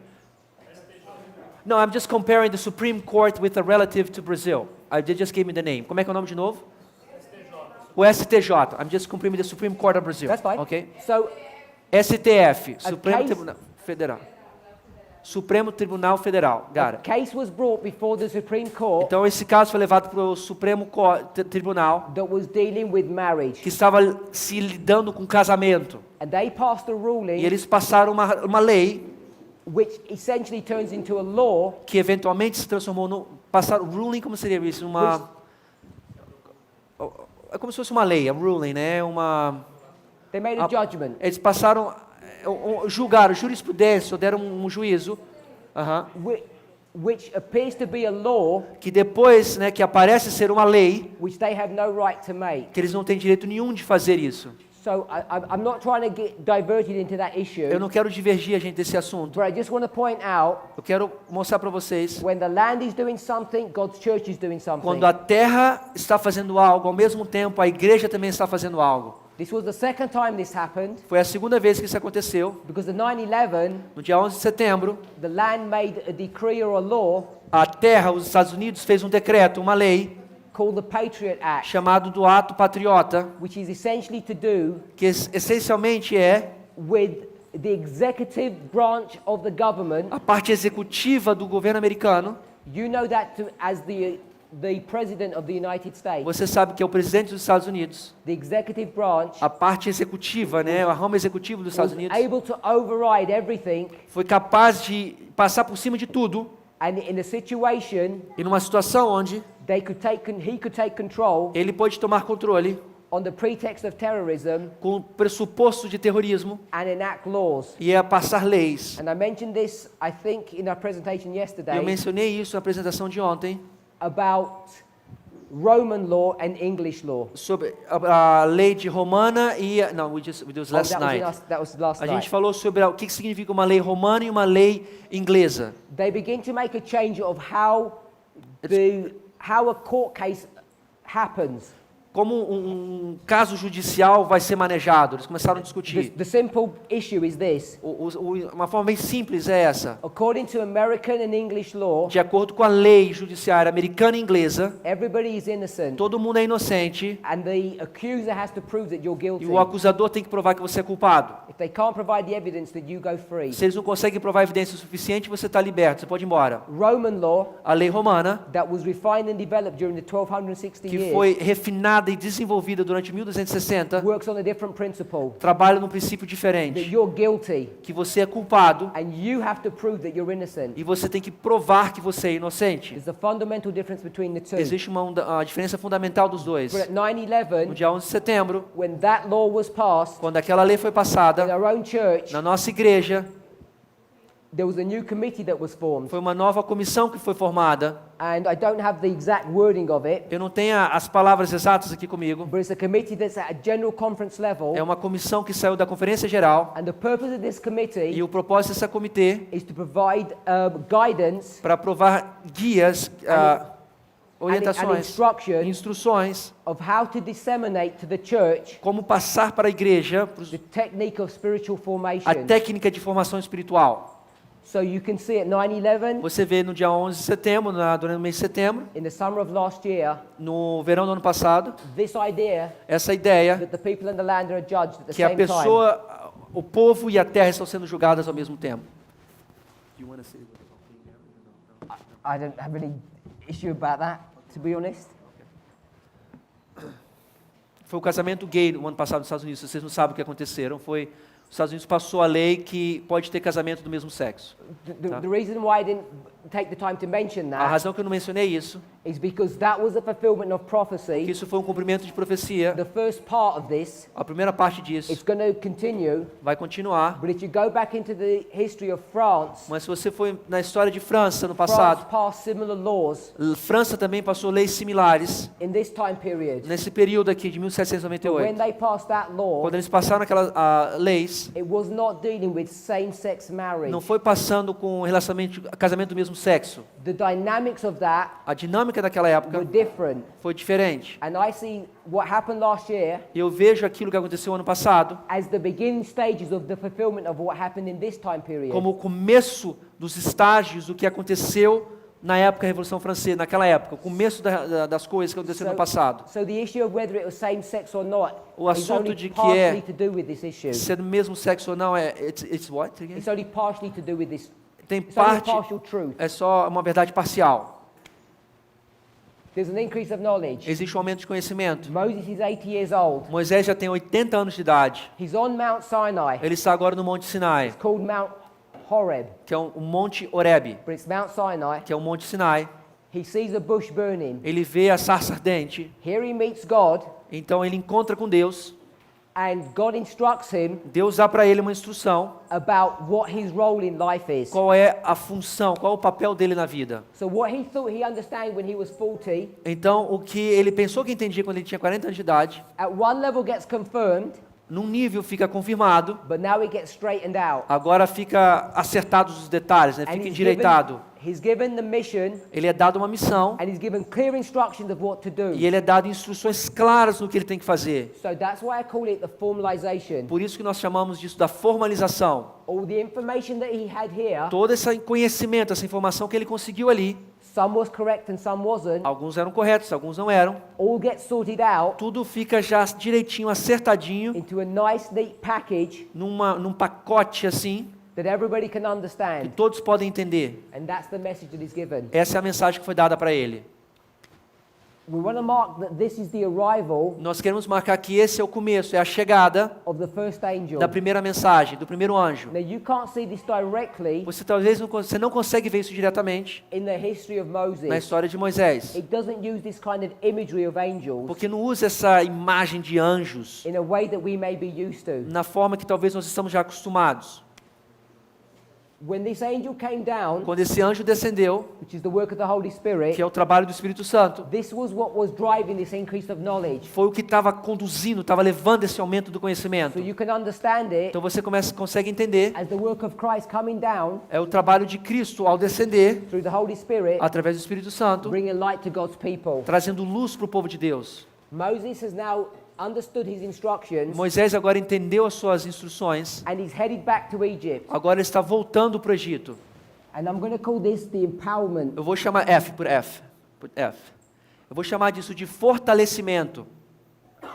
No, I'm just comparing the Supreme Court with a relative to Brazil. They just gave me the name. Como é que é o nome de novo? o STJ. I'm just comparing the Supreme Court of Brazil. That's fine. Okay? So STF, Supremo case- Tribunal Federal. Supremo Tribunal Federal. Got a it. case was brought before the Supreme Court Então esse caso foi levado para o Supremo Tribunal, that was dealing with marriage. que estava se lidando com casamento. And they passed a ruling E eles passaram uma lei which essentially turns into a law que eventualmente se transformou no passaram ruling, como seria isso? É como se fosse uma lei, a ruling, né? they made a judgment Eles passaram julgaram jurisprudência, ou deram um juízo, which appears to be a law que depois, né, que aparece ser uma lei, which they have no right to make. que eles não têm direito nenhum de fazer isso. So I'm not trying to get diverted into that issue, Eu não quero divergir a gente desse assunto. but I just want to point out Eu quero mostrar para vocês, when the land is doing something, God's church is doing something. quando a terra está fazendo algo, ao mesmo tempo a igreja também está fazendo algo. This was the second time this happened Foi a segunda vez que isso aconteceu. because the 9/11, No dia 11 de setembro, the land made a decree or a law a terra, os Estados Unidos, fez um decreto, uma lei, called the Patriot Act, chamado do Ato Patriota, which is essentially to do que essencialmente é with the executive branch of the government. a parte executiva do governo americano. You know that as the president of the United States, Você sabe que é o presidente dos Estados Unidos, the executive branch a parte executiva, né, a rama executiva dos Estados was Unidos, able to override everything, foi capaz de passar por cima de tudo, and in a situation e numa situação onde he could take control ele pode tomar controle on the pretext of terrorism com o pressuposto de terrorismo and enact laws. e a passar leis. And I mentioned this, I think, in our presentation Eu yesterday mencionei isso na apresentação de ontem, about Roman law and English law. sobre a lei de Romana e não, we did last night. That was last A night. gente falou sobre o que significa uma lei romana e uma lei inglesa. They begin to make a change of how a court case happens. Como um caso judicial vai ser manejado. Eles começaram a discutir. The simple issue is this. Uma forma bem simples é essa. According to American and English law, De acordo com a lei judiciária americana e inglesa, everybody is innocent, todo mundo é inocente and the accuser has to prove that you're guilty. e o acusador tem que provar que você é culpado. If they can't provide the evidence, then you go free. Se eles não conseguem provar evidência o suficiente, você está liberto, você pode ir embora. Roman law, A lei romana, that was refined and developed during the 1260 que years, foi refinada e desenvolvida durante 1260, works on a different principle, trabalha num princípio that diferente, you're guilty, que você é culpado and you have to prove that you're innocent. e você tem que provar que você é inocente. There's a fundamental difference between the two. Existe uma diferença fundamental dos dois. But at No 9/11, dia 11 de setembro, when that law was passed, quando aquela lei foi in passada, our own church, na nossa igreja, there was a new committee that was formed. foi uma nova comissão que foi formada. And I don't have the exact wording of it, Eu não tenho as palavras exatas aqui comigo. but it's a committee that's at a general conference level. É uma comissão que saiu da Conferência Geral. And the purpose of this E committee o propósito dessa comitê is to provide guidance para aprovar guias, and orientações, instruction instruções, of how to disseminate to the church como passar para a igreja the technique of spiritual a formation. técnica de formação espiritual. So you can see at 9/11, Você vê no dia 11 de setembro, durante o mês de setembro, in the summer of last year, no verão do ano passado, this idea essa ideia that the people and the land are judged at the que a same time. pessoa, o povo e a terra estão sendo julgadas ao mesmo tempo. I don't have any issue about that, to be honest. Foi o casamento gay no ano passado nos Estados Unidos. Vocês não sabem o que aconteceram. Foi os Estados Unidos passou a lei que pode ter casamento do mesmo sexo. The reason why I didn't take the time to mention A that razão que eu não mencionei isso, is because that was a fulfillment of que prophecy. isso foi um cumprimento de profecia. The first part of this, A primeira parte disso it's going to continue, vai continuar. but if you go back into the history of France, Mas se você for na história de França no France passado, passed similar laws França também passou leis similares in this time period. nesse período aqui de But when 1798. they passed that law, Quando eles passaram aquelas leis, it was not dealing with same-sex marriage. não foi passando com relacionamento, casamento do mesmo sexo. The dynamics of that A dinâmica daquela were época different. foi diferente. And I see what happened last year E eu vejo aquilo que aconteceu ano passado as the beginning stages of the fulfillment of what happened in this time period. como o começo dos estágios do que aconteceu na época da Revolução Francesa, naquela época, o começo das coisas que aconteceram no passado. So the issue of whether it was same sex or not O is assunto only de que partially to do with this issue. ser do mesmo sexo ou não it's what again? It's only partially to do with this. Tem It's only a parte, partial truth. é só uma verdade parcial. There's an increase of knowledge. Existe um aumento de conhecimento. Moses is 80 years old. Moisés já tem 80 anos de idade. He's on Mount Sinai. Ele está agora no Monte Sinai, It's called Mount Horeb, que é o Monte Horebe, but it's Mount Sinai. que é o Monte Sinai. He sees a bush burning. Ele vê a sarça ardente, Here he meets God, então ele encontra com Deus. and God instructs him Deus dá para ele uma instrução, about what his role in life is. qual é a função, qual é o papel dele na vida. So what he thought he understood when he was 40, Então, o que ele pensou que entendia quando ele tinha 40 anos de idade, at one level gets confirmed, num nível fica confirmado, but now it gets straightened out. agora fica acertados os detalhes, né? And Fica endireitado. he's given the mission, Ele é dado uma missão and he's given clear instructions of what to do. e ele é dado instruções claras no que ele tem que fazer. So that's why I call it the formalization. Por isso que nós chamamos disso da formalização. All the information that he had here, Todo esse conhecimento, essa informação que ele conseguiu ali, some was correct and some wasn't, alguns eram corretos, alguns não eram. all gets sorted out Tudo fica já direitinho, acertadinho, into a nice, neat package num pacote assim, that everybody can que understand. todos podem entender. And that's the message that is given. Essa é a mensagem que foi dada para ele. We want to mark that this is the arrival Nós queremos marcar que esse é o começo, é a chegada of the first angel. da primeira mensagem, do primeiro anjo. Now you can't see this directly Você talvez você não consegue ver isso diretamente in the history of na Moses. história de Moisés, It doesn't use this kind of imagery of angels porque não usa essa imagem de anjos in a way that we may be used to. na forma que talvez nós estamos já acostumados. When this angel came down, Quando esse anjo descendeu, which is the work of the Holy Spirit, que é o trabalho do Espírito Santo, this was what was driving this increase of knowledge. foi o que estava conduzindo, estava levando esse aumento do conhecimento. So you can understand it Então você consegue entender, as the work of Christ coming down é o trabalho de Cristo ao descender, through the Holy Spirit, através do Espírito Santo, bringing light to God's people. trazendo luz para o povo de Deus. Moses has now understood his instructions, Moisés agora entendeu as suas instruções, and he's headed back to Egypt. agora ele está voltando para o Egito. And I'm going to call this the empowerment. Eu vou chamar F. Eu vou chamar disso de fortalecimento da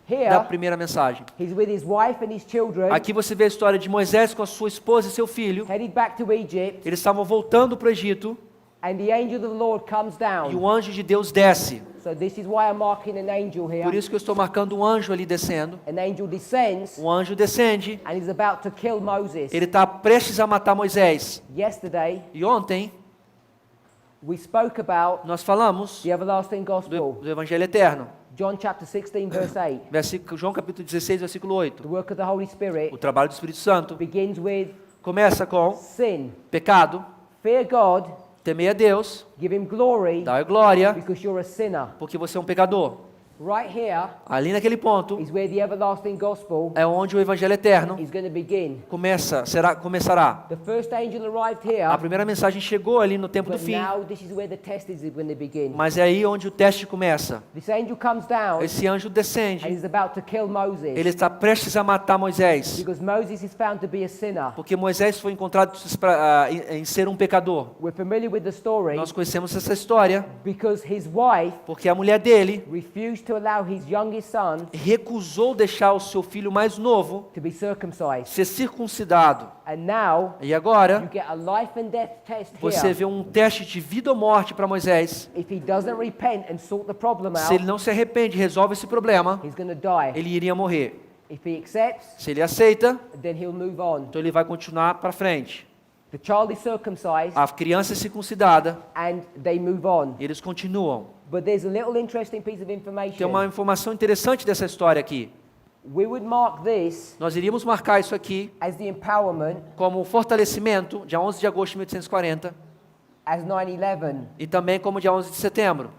Here, primeira mensagem. he's with his wife and his children, Aqui você vê a história de Moisés com a sua esposa e seu filho. headed back to Egypt, Eles estavam voltando para o Egito and the angel of the Lord comes e down. o anjo de Deus desce. So this is why I'm marking an angel Por here. isso que eu estou marcando um anjo ali descendo. An angel descends, O anjo descende. and he's about to kill Moses. Ele está prestes a matar Moisés. Yesterday, E ontem we spoke about nós falamos the everlasting gospel. do Evangelho Eterno. John chapter 16, verse 8. João capítulo 16, versículo 8. The work of the Holy Spirit O trabalho do Espírito Santo begins with começa com sin. pecado, Fear God, temer a Deus, give him glory, dar glória, because you're a sinner. porque você é um pecador. Right here Ali naquele ponto is where the everlasting gospel é onde o Evangelho Eterno is going to begin. começará. The first angel arrived here, A primeira mensagem chegou ali no tempo do but fim, now this is where the test is going to begin. mas é aí onde o teste começa. This angel comes down, Esse anjo and descende, he's about to kill Moses, ele está prestes a matar Moisés, because Moses is found to be a sinner. porque Moisés foi encontrado em ser um pecador. We're familiar with the story, Nós conhecemos essa história, because his wife porque a mulher dele refused to allow his youngest son recusou deixar o seu filho mais novo to be circumcised. ser circuncidado. And now E you agora get a life and death test você here. vê um teste de vida ou morte para Moisés. If he doesn't repent and sort the problem Se ele out, não se arrepende, resolve esse problema, he's going to die. ele iria morrer. If he accepts, Se ele aceita, then he'll move on. então ele vai continuar para frente. The child is circumcised A criança é circuncidada, and they move on. eles continuam. But there's a little interesting piece of Tem information. uma informação interessante dessa história aqui. We would mark this Nós iríamos marcar isso aqui as the empowerment como um fortalecimento, dia 11 de agosto de 1840, as 9/11. e também como dia 11 de setembro.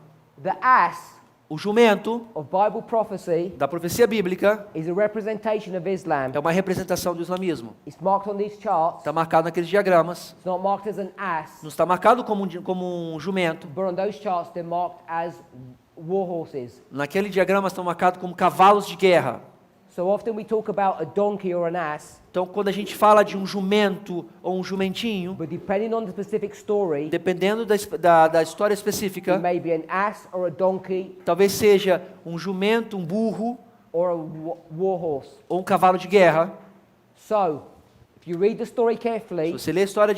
The ass O jumento of Bible prophecy da profecia bíblica is a representation of Islam. é uma representação do islamismo. It's marked on these charts. Está marcado naqueles diagramas. It's not marked as an ass, Não está marcado como um jumento. but on those charts they're marked as war horses. Naquele diagrama estão marcados como cavalos de guerra. So often we talk about a donkey or an ass, Então, quando a gente fala de um jumento ou um jumentinho, but depending on the specific story, dependendo da história it específica, may be an ass or a donkey talvez seja um jumento, um burro or a war horse. ou um cavalo de guerra. So, if you read the story Se carefully, você lê a história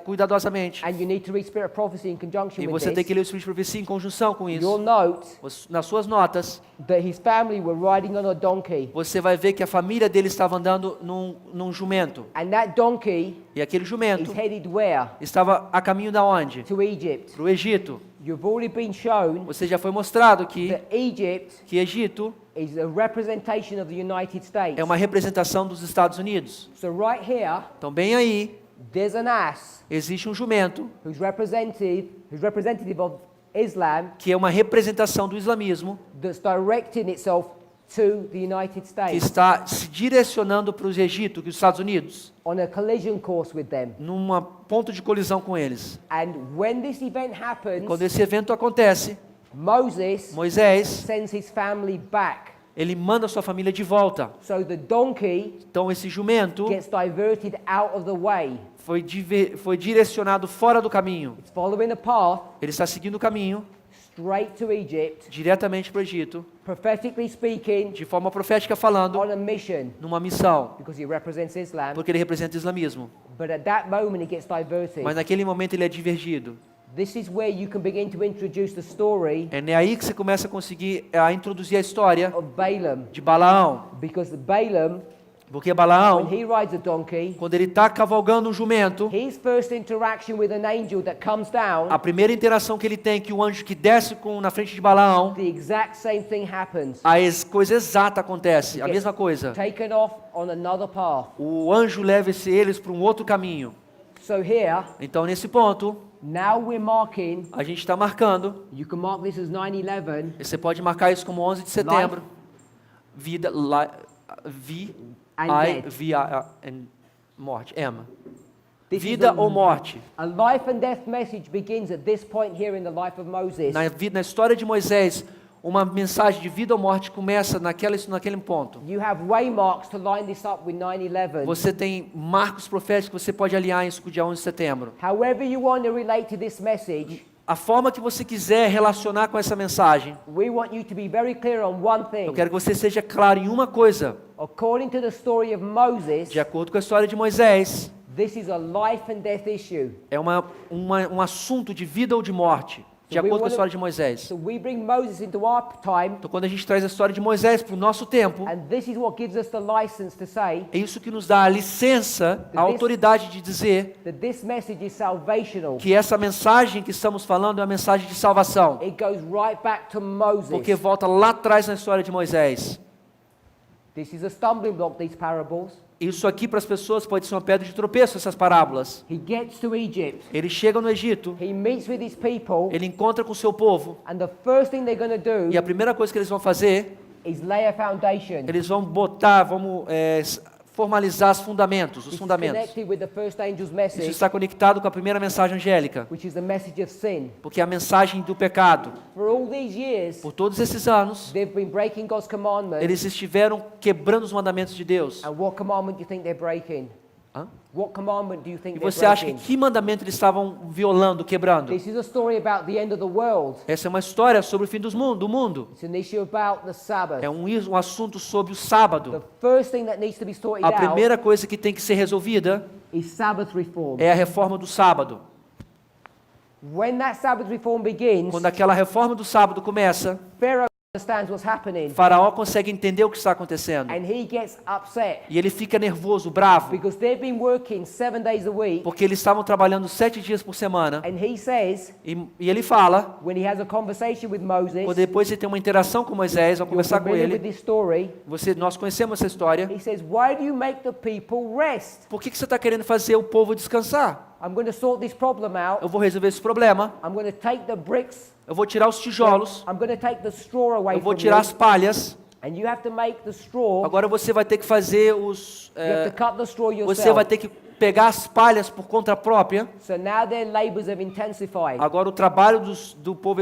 cuidadosamente, and you need to read Spirit of Prophecy in conjunction e with você tem this, que ler o Espírito de Profecia em conjunção com you'll isso, note nas suas notas, that his family were riding on a donkey. você vai ver que a família dele estava andando num jumento. And that donkey E aquele is jumento headed where? estava a caminho da onde? To Egypt. Para o Egito. You've already been shown Você já foi mostrado that Egypt que Egito is a representation of the United States. é uma representação dos Estados Unidos. So right here, Então, bem aí, there's an ass existe um jumento who's representative of Islam que é uma representação do islamismo that's directing itself to the United que States está se direcionando para os Egito, que os Estados Unidos, on a collision course with them. num ponto de colisão com eles. And when this event Quando happens, esse evento acontece, Moses Moisés, sends his family back. ele manda sua família de volta. So the donkey Então esse jumento gets diverted out of the way. foi direcionado fora do caminho. It's following a path Ele está seguindo o caminho straight to Egypt, diretamente para o Egito, prophetically speaking, de forma profética falando, on a mission numa missão, because he represents Islam. porque ele representa o islamismo. But at that moment, he gets diverted. Mas naquele momento ele é divergido. This is where you can begin to introduce the story É aí que você começa a conseguir introduzir a história of Balaam, de Balaão. because Balaam, Porque when Balaão, he rides a donkey, quando ele está cavalgando um jumento, his first interaction with an angel that comes down, a primeira interação que ele tem, que o anjo que desce na frente de Balaão, the exact same thing happens. a coisa exata acontece, a mesma coisa. Taken off on another path. O anjo leva eles para um outro caminho. So here, Então, nesse ponto, now we're marking, a gente está marcando, you can mark this as 9/11, e você pode marcar isso como 11 de setembro, vida, And death. morte, M. This is Vida ou morte. a life and death message begins at this point here in the life of Moses. Na história de Moisés, uma mensagem de vida ou morte começa naquele ponto. You have waymarks to line this up with 9/11. Você tem marcos proféticos que você pode aliar isso com o dia 11 de setembro. However you want to relate to this message, A forma que você quiser relacionar com essa mensagem, we want you to be very clear on one thing. eu quero que você seja claro em uma coisa. According to the story of Moses, De acordo com a história de Moisés, this is a life and death issue. é um assunto de vida ou de morte. De acordo com a história de Moisés. So we bring Moses into our time, Então, quando a gente traz a história de Moisés para o nosso tempo, and this is what gives us the license to say é isso que nos dá a licença, a autoridade de dizer that this message is salvational. que essa mensagem que estamos falando é uma mensagem de salvação. It goes right back to Moses. Porque volta lá atrás na história de Moisés. This is a stumbling block, these parables. Isso aqui para as pessoas pode ser uma pedra de tropeço, essas parábolas. He gets to Egypt. Ele chega no Egito, He meets with his people, ele encontra com o seu povo, and the first thing they're going to do e a primeira coisa que eles vão fazer, is lay a foundation. eles vão formalizar os It's fundamentos. connected with the first angel's Isso message, está conectado com a primeira mensagem angélica, which is the message of sin. porque é a mensagem do pecado. For all these years, Por todos esses anos, they've been breaking God's commandments. eles estiveram quebrando os mandamentos de Deus. And what commandment do you think they're breaking? Hã? What commandment do you think E they're você acha breaking? que mandamento eles estavam violando, quebrando? This is a story about the end of the world. Essa é uma história sobre o fim do mundo. It's an issue about the Sabbath. É um assunto sobre o sábado. The first thing that needs to be sorted A out primeira coisa que tem que ser resolvida is Sabbath reform. é a reforma do sábado. When that Sabbath reform begins, Quando aquela reforma do sábado começa, Pharaoh understands what's happening, Faraó consegue entender o que está acontecendo. and he gets upset E ele fica nervoso, bravo, because they've been working 7 days a week, porque eles estavam trabalhando 7 dias por semana. and he says, E ele fala, when he has a conversation with Moses, quando depois ele tem uma interação com Moisés, ao you're conversar com familiar with ele, this story, nós conhecemos essa história. he says, why do you make the people rest? Por que você está querendo fazer o povo descansar? I'm going to sort this problem out. Eu vou resolver esse problema. I'm going to take the bricks. Eu vou tirar os tijolos. I'm going to take the straw away Eu vou from tirar you. as palhas. And you have to make the straw. Agora você vai ter que fazer os... You have to cut the straw yourself. você vai ter que pegar as palhas por conta própria. So now their labors have intensified. Agora o trabalho do povo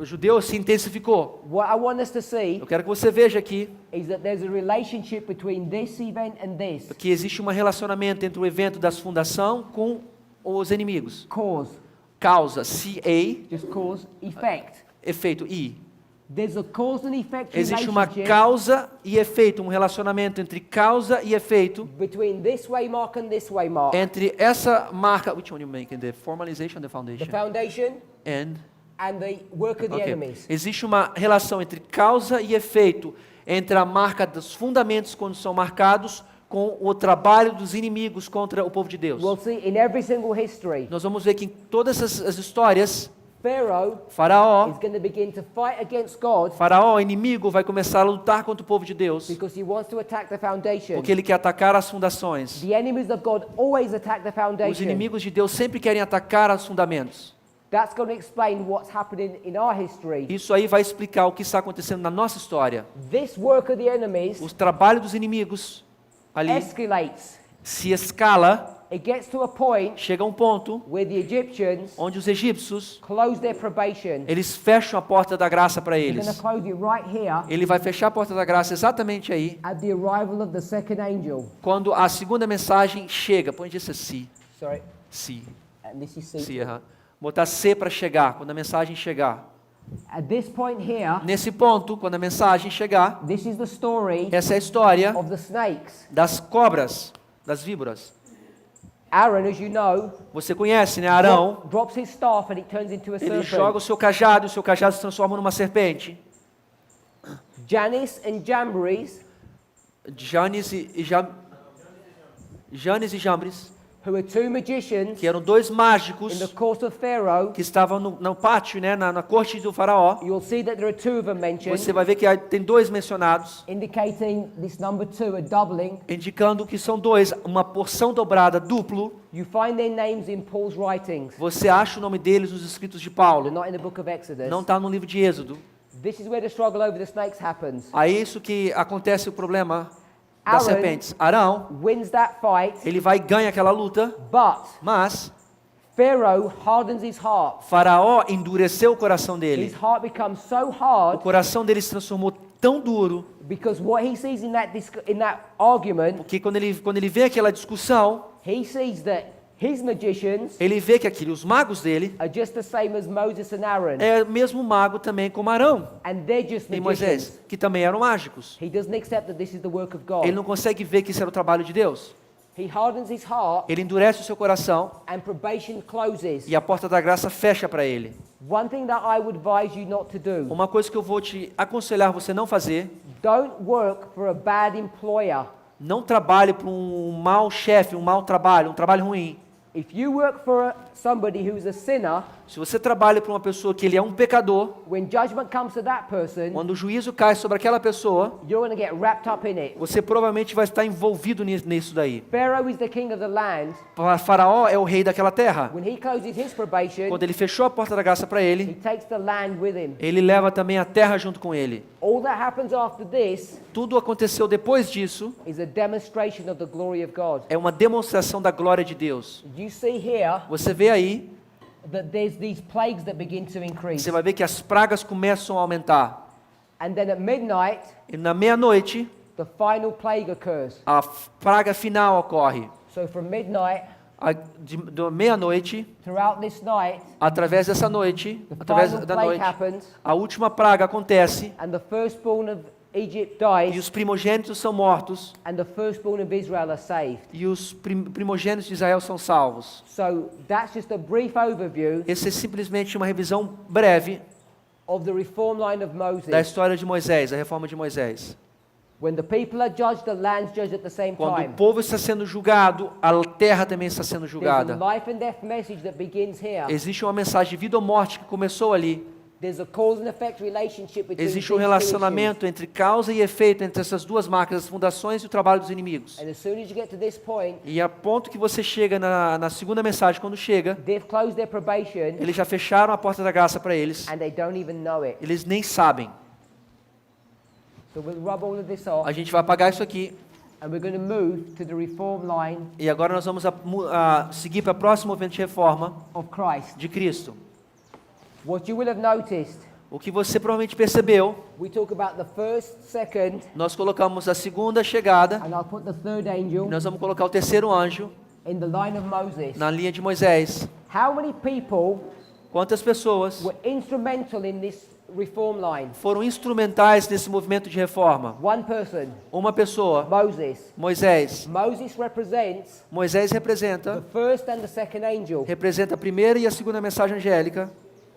judeu se intensificou. What I want us to see Eu quero que você veja aqui is that there's a relationship between this event and this. que existe um relacionamento entre o evento da fundação com os inimigos. Cause, Causa, C-A, just cause, effect. efeito, I. There's a cause and effect Existe uma relationship causa e efeito, um relacionamento entre causa e efeito between this waymark and this waymark. entre essa marca, which one you making, the formalization, the The foundation, foundation and the work of the okay. enemies. Existe uma relação entre causa e efeito entre a marca dos fundamentos quando são marcados com o trabalho dos inimigos contra o povo de Deus. We'll see in every single history, Nós vamos ver que em todas as histórias, Pharaoh Faraó, is going to begin to fight against God Faraó, inimigo, vai começar a lutar contra o povo de Deus, because he wants to attack the foundation. porque ele quer atacar as fundações. The enemies of God always attack the Os foundation. inimigos de Deus sempre querem atacar os fundamentos. That's going to explain what's happening in our history. Isso aí vai explicar o que está acontecendo na nossa história. This work of the enemies O trabalho dos inimigos ali escalates. se escala, It gets to a point chega a um ponto where the Egyptians onde os egípcios, close their probation. eles fecham a porta da graça para They're going eles. to close it right here Ele vai fechar a porta da graça exatamente aí, at the arrival of the second angel. quando a segunda mensagem chega. Põe isso assim, Sorry, si, and this is C. si, botar C para chegar, quando a mensagem chegar. At this point here, Nesse ponto, quando a mensagem chegar, this is the story essa é a história of the snakes. das cobras, das víboras. Aaron, as you know, Você conhece, né? Arão, drops his staff and it turns into a ele serpent. joga o seu cajado e o seu cajado se transforma numa serpente. Jannes and Jambres, Janes e Jambres, who are two magicians que eram dois in mágicos the court of Pharaoh, que estavam no pátio, né? Na corte do faraó. you'll see that there are two of them mentioned, Você vai ver que tem dois mencionados, indicating this number two, a doubling. indicando que são dois, uma porção dobrada, duplo. You find their names in Paul's writings. Você acha o nome deles nos escritos de They're Paulo. not in the book of Exodus. Não está no livro de Êxodo. This is where the struggle over the snakes happens. Aí é isso que acontece o problema das Aaron serpentes. Arão, wins that fight, ele vai e ganha aquela luta, but mas Pharaoh hardens his heart. Faraó endureceu o coração His dele. heart becomes so O hard coração dele se transformou tão duro, because what he sees in that argument, porque quando ele vê aquela discussão, he sees that his magicians ele vê que os magos dele are just the same as Moses and Aaron, é o mesmo mago também como Arão and they're just e magicians. Moisés, que também eram mágicos. He doesn't accept that this is the work of God. Ele não consegue ver que isso era o trabalho de Deus. He hardens his heart, Ele endurece o seu coração and probation closes. e a porta da graça fecha para ele. One thing that I would advise you not to do: Uma coisa que eu vou te aconselhar você não fazer, don't work for a bad employer. não trabalhe para um mau chefe, um mau trabalho, um trabalho ruim. If you work for somebody who's a sinner, Se você trabalha para uma pessoa que ele é um pecador, when judgment comes to that person, quando o juízo cai sobre aquela pessoa, you're going to get wrapped up in it. você provavelmente vai estar envolvido nisso daí. Pharaoh is the king of the land. Faraó é o rei daquela terra. When he closes his probation, Quando ele fechou a porta da graça para he ele, takes the land with him. ele leva também a terra junto com ele. All that happens after this Tudo aconteceu depois disso, is a demonstration of the glory of God. é uma demonstração da glória de Deus. You see here Você vê aí, that there's these plagues that begin to increase. você vai ver que as pragas começam a aumentar. And then at midnight, E na meia-noite, the final plague occurs. a praga final ocorre. So from midnight, Da meia-noite, throughout this night, através dessa noite, the através final da plague noite, happens, a última praga acontece and the firstborn of Egypt e dies, os primogênitos são mortos and the firstborn of Israel are saved. e os primogênitos de Israel são salvos. So that's just a brief overview Esse é simplesmente uma revisão breve of the reform line of da Moses. história de Moisés, a reforma de Moisés. When the people are judged, the land's judged at the same Quando o time. povo está sendo julgado, a terra também está sendo There's julgada. a life and death message that begins here. Existe uma mensagem de vida ou morte que começou ali. There's a cause and effect relationship between Existe these um two relacionamento entre causa e efeito entre essas duas marcas, as fundações e o trabalho dos inimigos. issues. And as soon as you get to this point, E a ponto que você chega na segunda mensagem, quando chega, they've closed their probation eles já fecharam a porta da graça para eles. and they don't even know it. Eles nem sabem. So we'll rub all of this off, A gente vai apagar isso aqui. and we're going to move to the reform line E agora nós vamos seguir para o próximo movimento de reforma of Christ. de Cristo. What you will have noticed, O que você provavelmente percebeu, we talk about the first, second, nós colocamos a segunda chegada, and I'll put the third angel nós vamos colocar o terceiro anjo in the line of Moses. na linha de Moisés. How many people Quantas pessoas were instrumental in this reform line? foram instrumentais nesse movimento de reforma? One person, Uma pessoa, Moses. Moisés. Moses represents Moisés the representa first and the second angel. a primeira e a segunda mensagem angélica.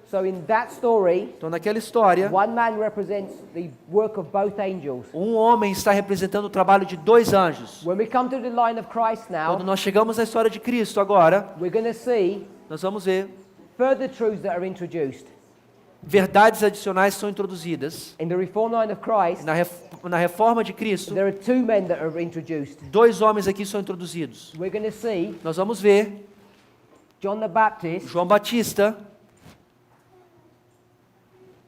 So in that story, Então, naquela história, one man represents the work of both angels. um homem está representando o trabalho de dois anjos. When we come to the line of Christ Quando now, nós chegamos na história de Cristo agora, we're going to see nós vamos ver further truths that are introduced. verdades adicionais são introduzidas. In the reform line of Christ, Na reforma de Cristo, there are two men that are introduced. dois homens aqui são introduzidos. We're going to see Nós vamos ver John the Baptist, João Batista,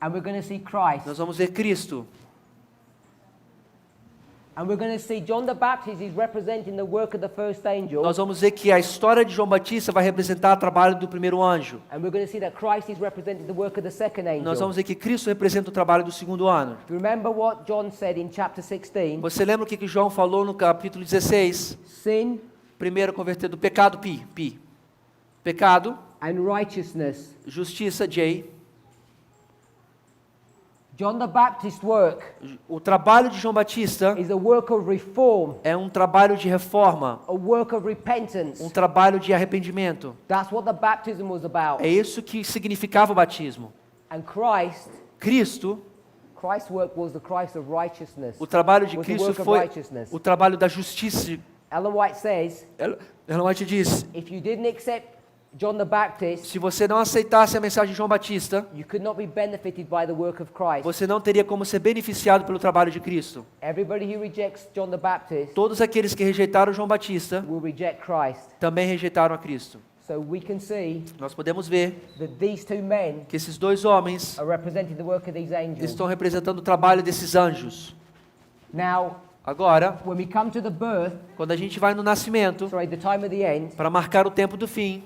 and we're going to see Christ. nós vamos ver Cristo. And we're going to see John the Baptist is representing the work of the first angel. Nós vamos ver que a história de João Batista vai representar o trabalho do primeiro anjo. And we're going to see that Christ is representing the work of the second Nós angel. vamos ver que Cristo representa o trabalho do segundo anjo. Remember what John said in chapter 16? Você lembra o que João falou no capítulo 16? Sin Primeiro converter do pecado, pi. Pecado, and righteousness. justiça, J. John the Baptist's work O trabalho de João Batista is a work of reform, é um trabalho de reforma, a work of repentance. um trabalho de arrependimento. That's what the baptism was about. É isso que significava o batismo. And Christ's work was the Christ of righteousness. O trabalho de Was the Cristo work of foi righteousness. o trabalho da justiça. Ellen White says, Ellen White diz, if you didn't accept John the Baptist, se você não aceitasse a mensagem de João Batista, you could not be benefited by the work of Christ. você não teria como ser beneficiado pelo trabalho de Cristo. Everybody who rejects John the Baptist Todos aqueles que rejeitaram João Batista will reject Christ. também rejeitaram a Cristo. So we can see Nós podemos ver that these two men que esses dois homens are representing the work of these angels. estão representando o trabalho desses anjos. Now, Agora, when we come to the birth, quando a gente vai no nascimento, the time of the end, para marcar o tempo do fim,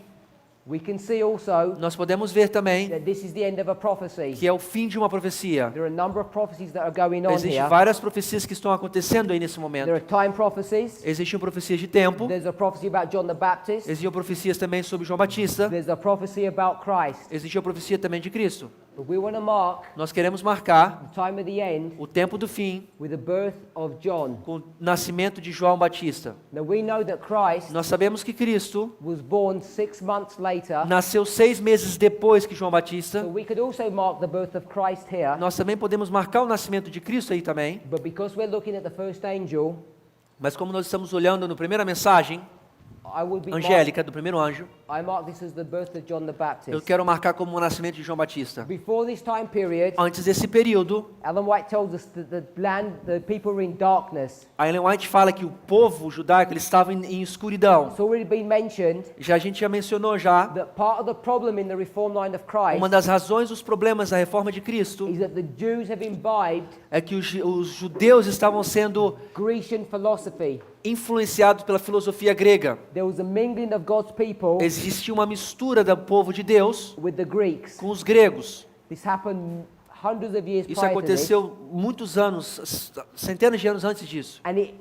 we can see also nós podemos ver também that this is the end of a prophecy. que é o fim de uma profecia. There are a number of prophecies that are going on Existem here. várias profecias que estão acontecendo aí nesse momento. There are time prophecies. Existem profecias de tempo, There's a prophecy about John the Baptist. existiam profecias também sobre João Batista, There's a prophecy about Christ. existe a profecia também de Cristo. But we want to mark Nós queremos marcar the time of the end o tempo do fim with the birth of John. com o nascimento de João Batista. Now we know that Christ Nós sabemos que Cristo was born 6 months later. nasceu 6 meses depois que João So Batista. we could also mark the birth of Christ here. Nós também podemos marcar o nascimento de Cristo aí também. But because we're looking at the first angel, Mas como nós estamos olhando na primeira mensagem I will be angélica do primeiro anjo, I mark this as the birth of John the eu Baptist. quero marcar como o nascimento de João Batista. Before this time period, Antes desse período, Ellen White tells us that the people were in darkness. a Ellen White fala que o povo judaico eles estavam em escuridão. It's already been mentioned A gente já mencionou já, that part of the problem in the reform line of Christ uma das razões dos problemas da reforma de Cristo is that the Jews have imbibed é que os judeus estavam sendo Grecian philosophy. influenciados pela filosofia grega. There was a mingling of God's people Existia uma mistura do povo de Deus with the Greeks. com os gregos. This happened hundreds of years Isso prior to this, aconteceu muitos anos, centenas de anos antes disso. and it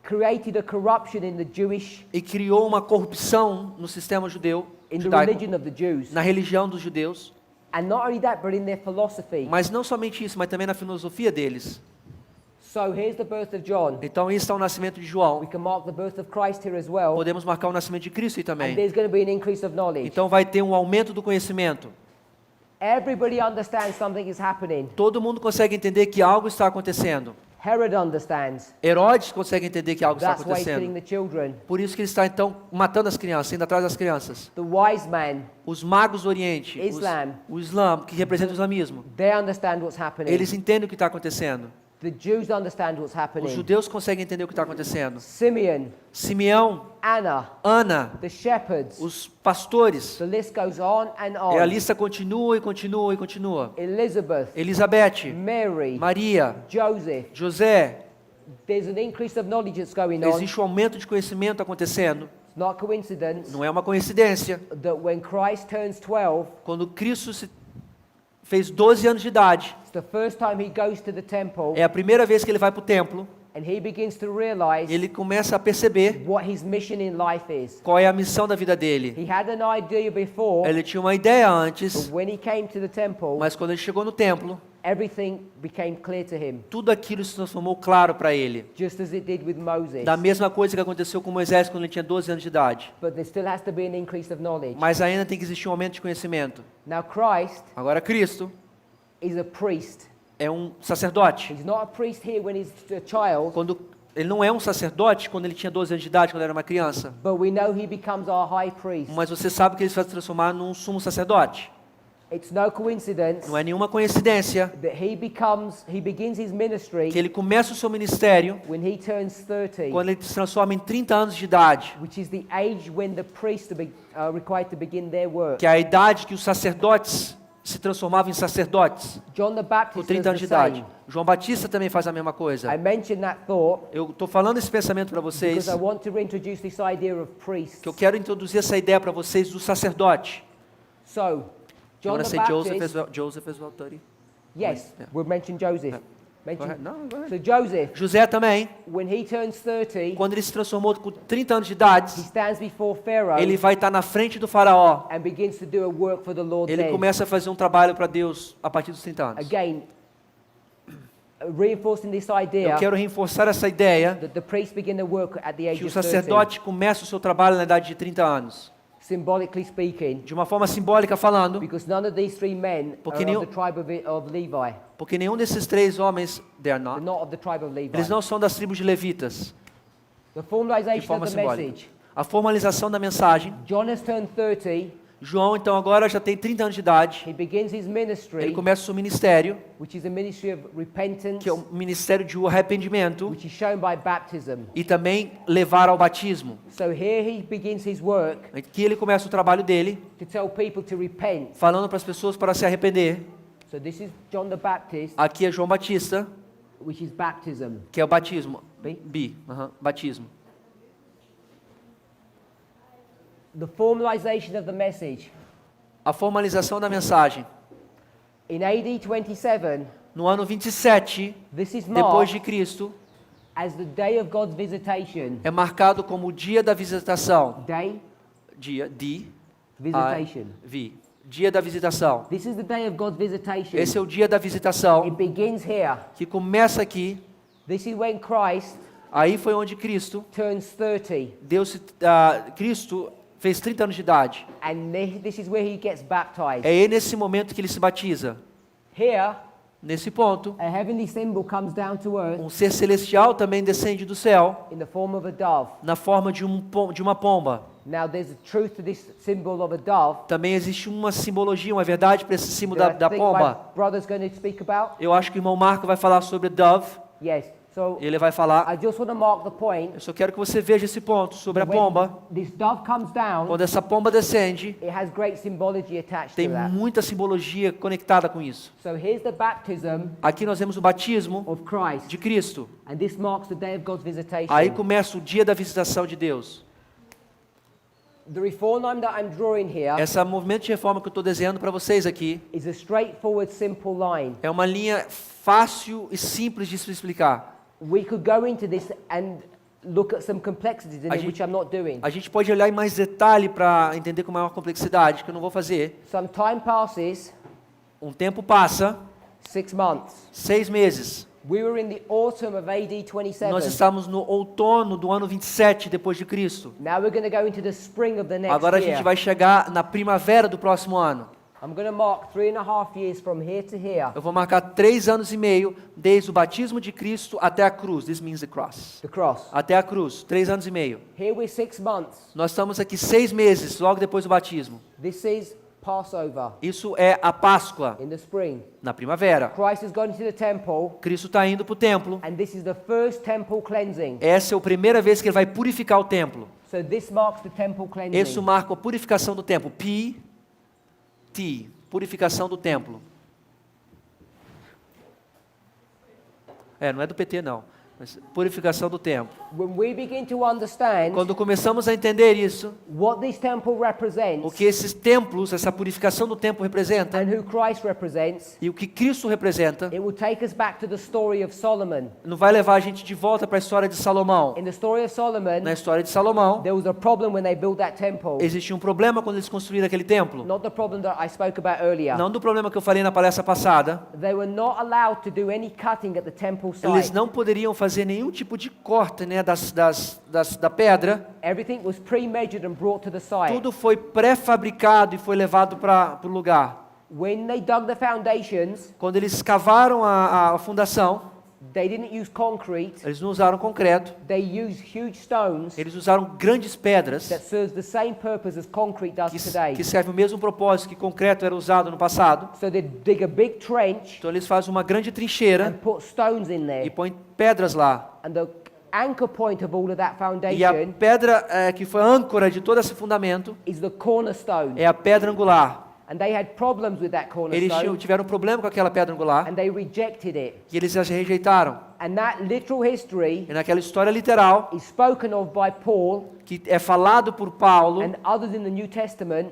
created a corruption in the Jewish, E criou uma corrupção no sistema judeu, in the judaico, religion of the Jews. na religião dos judeus. And not only that, but in their philosophy. Mas não somente isso, mas também na filosofia deles. So here's the birth of John. Então, aí está o nascimento de We João. can mark the birth of Christ here as well. Podemos marcar o nascimento de Cristo aí And também. there's going to be an increase of knowledge. Então, vai ter um aumento do conhecimento. Everybody understands something is happening. Todo mundo consegue entender que algo está acontecendo. Herod understands. Herodes consegue entender que algo está That's why he's killing acontecendo. the children. Por isso que ele está, então, matando as crianças, indo atrás das crianças. The wise man, Os magos do Oriente, Islam. o Islã, que representa o islamismo, they understand what's happening. eles entendem o que está acontecendo. The Jews understand what's Os happening. judeus conseguem entender o que está acontecendo. Simeon, Simeão, Anna, Ana, the shepherds. os pastores. The list goes on and E a on. lista continua e continua e continua. Elizabeth, Elizabeth, Mary, Maria, Joseph. José. There's an increase of knowledge that's going on. Existe um aumento de conhecimento acontecendo. It's not coincidence Não é uma coincidência. that when Christ turns 12, Quando Cristo fez 12 anos de idade, it's the first time he goes to the temple é a primeira vez que ele vai para o templo, and he begins to realize ele começa a perceber what his mission in life is. qual é a missão da vida dele. He had an idea before, Ele tinha uma ideia antes, but when he came to the temple, mas quando ele chegou no templo, everything became clear to him, tudo aquilo se transformou claro para ele. just as it did with Moses. Da mesma coisa que aconteceu com Moisés quando ele tinha 12 anos de idade. But there still has to be an increase of knowledge. Mas ainda tem que existir um aumento de conhecimento. Now Christ Agora Cristo is a priest. é um sacerdote. He's not a priest here when he's a child, Ele não é um sacerdote quando ele tinha 12 anos de idade, quando ele era uma criança. but we know he becomes our high priest. Mas você sabe que ele vai se transformar num sumo sacerdote. It's no coincidence Não é nenhuma coincidência that he begins his ministry que ele começa o seu ministério when he turns 30, quando ele se transforma em 30 anos de idade, which is the age when the priests are required to begin their work. que é a idade que os sacerdotes se transformavam em sacerdotes, John the com Baptist 30 does anos the de idade. same. João Batista também faz a mesma coisa. I mentioned that thought Eu estou falando esse pensamento para vocês, because I want to introduce this idea of priests. que eu quero introduzir essa ideia para vocês do sacerdote. So, You John want to the say Joseph Baptist, as well? Joseph as well, 30? yes, Yeah. we'll mention Joseph. Go Mention- ahead. No, go ahead. So Joseph, José também, when he turns 30, quando ele se transformou com 30 anos de idade, he stands before Pharaoh ele vai estar na frente do faraó. and begins to do a work for the Lord Ele then. começa a fazer um trabalho para Deus a partir dos 30 anos. Again, reinforcing this idea Eu quero reforçar essa ideia that the priests begin their work at the age que o of 30, sacerdote começa o seu trabalho na idade de 30 anos. symbolically speaking, De uma forma simbólica falando, because none of these three men Porque are nenhum- of the tribe of Levi. porque nenhum desses três homens, they are They're not, not of the tribe of Levi. eles não são das tribos de levitas. The De formalization forma of the simbólica. message. A formalização da mensagem. John has turned 30. João, então, agora já tem 30 anos de idade. He begins his Ele ministry, começa o seu ministério, which is a ministry of repentance, que é um ministério de arrependimento which is shown by baptism. e também levar ao batismo. So here he begins his work Aqui ele começa o trabalho dele, to tell people to repent. falando para as pessoas para se arrepender. So this is John the Baptist, Aqui é João Batista, which is baptism. que é o batismo. B? Batismo. The formalization of the message. A formalização da mensagem. In AD 27, No ano 27, this is depois de marked Cristo, as the day of God's visitation. é marcado como o dia da visitação. Day, Dia de visitation. Dia da visitação. This is the day of God's visitation. Esse é o dia da visitação It begins here. que começa aqui. This is when Christ Aí foi onde Cristo, turns 30. Cristo fez 30 anos de idade. And this is where he gets baptized. É nesse momento que ele se batiza. Here, Nesse ponto, a heavenly symbol comes down to earth um ser celestial também descende do céu in the form of a dove. na forma de uma pomba. Now, there's a truth to this symbol of a dove Também existe uma simbologia, uma verdade para esse símbolo that I da think pomba. my brother's going to speak about. Eu acho que o irmão Marco vai falar sobre dove. Yes. So Ele vai falar. I just want to mark the point. Eu só quero que você veja esse ponto sobre a When pomba. this dove comes down, Quando essa pomba descende, it has great symbology attached tem to that. muita simbologia conectada com isso. So here's the baptism Aqui nós vemos o batismo of Christ, de Cristo. and this marks the day of God's visitation. Aí começa o dia da visitação de Deus. The reform that I'm drawing here Esse movimento de reforma que eu estou desenhando para vocês aqui is a straightforward, simple line. é uma linha fácil e simples de se explicar. We could go into this and look at some complexities in A it, gente- which I'm not doing. A gente pode olhar em mais detalhe para entender com maior complexidade, que eu não vou fazer. Some time passes, Um tempo passa, 6 months. 6 meses. We were in the autumn of AD Nós 27. estamos no outono do ano 27 depois de Cristo. Now we're going to go into the spring of the next Agora a year. gente vai chegar na primavera do próximo ano. I'm going to mark 3.5 years from here to here. Eu vou marcar 3 anos e meio desde o batismo de Cristo até a cruz. This means the cross. The cross. Até a cruz, 3 anos e meio. Here we're 6 months. Nós estamos aqui 6 meses, logo depois do batismo. This is Passover Isso é a Páscoa, in the spring. na primavera. Christ has gone into the temple, Cristo está indo para o templo. and this is the first temple cleansing. Essa é a primeira vez que ele vai purificar o templo. So this marks the temple cleansing. Isso marca a purificação do templo. Purificação do templo. Não é do PT não, mas purificação do templo. When we begin to understand Quando começamos a entender isso, what this temple represents o que esses templos, essa purificação do templo representa, and who Christ represents, e o que Cristo representa, it will take us back to the story of Solomon. não vai levar a gente de volta para a história de Salomão. In the story of Solomon, Na história de Salomão, there was a problem when they built that temple. existia um problema quando eles construíram aquele templo. Not the problem that I spoke about earlier. Não do problema que eu falei na palestra passada. They were not allowed to do any cutting at the temple Eles site. não poderiam fazer nenhum tipo de corte, né, da pedra. Everything was pre-measured and brought to the site. Tudo foi pré-fabricado e foi levado para o lugar. When they dug the foundations, Quando eles cavaram a fundação, they didn't use concrete. eles não usaram concreto, They used huge stones eles usaram grandes pedras that serves the same purpose as concrete does today. que servem o mesmo propósito que concreto era usado no passado. So they dig a big trench Então eles fazem uma grande trincheira and put stones in e there. põem pedras lá. And the anchor point of all of that E a foundation pedra que foi a âncora de todo esse fundamento is the cornerstone. é a pedra angular. And they had problems with that Eles cornerstone tiveram um problema com aquela pedra angular and they rejected it. e eles a rejeitaram. And that literal history E naquela história literal, is spoken of by Paul que é falado por Paulo and others in the New Testament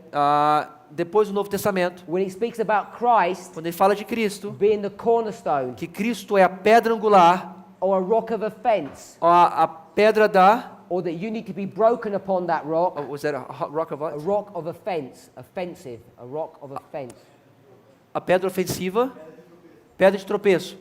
depois do Novo Testamento, when he speaks about Christ quando ele fala de Cristo, being the cornerstone que Cristo é a pedra angular, or a rock of offense, a pedra da... or that you need to be broken upon that rock, Was that a rock of a what? rock of offense, offensive, a rock of offense. A pedra ofensiva, pedra de tropeço.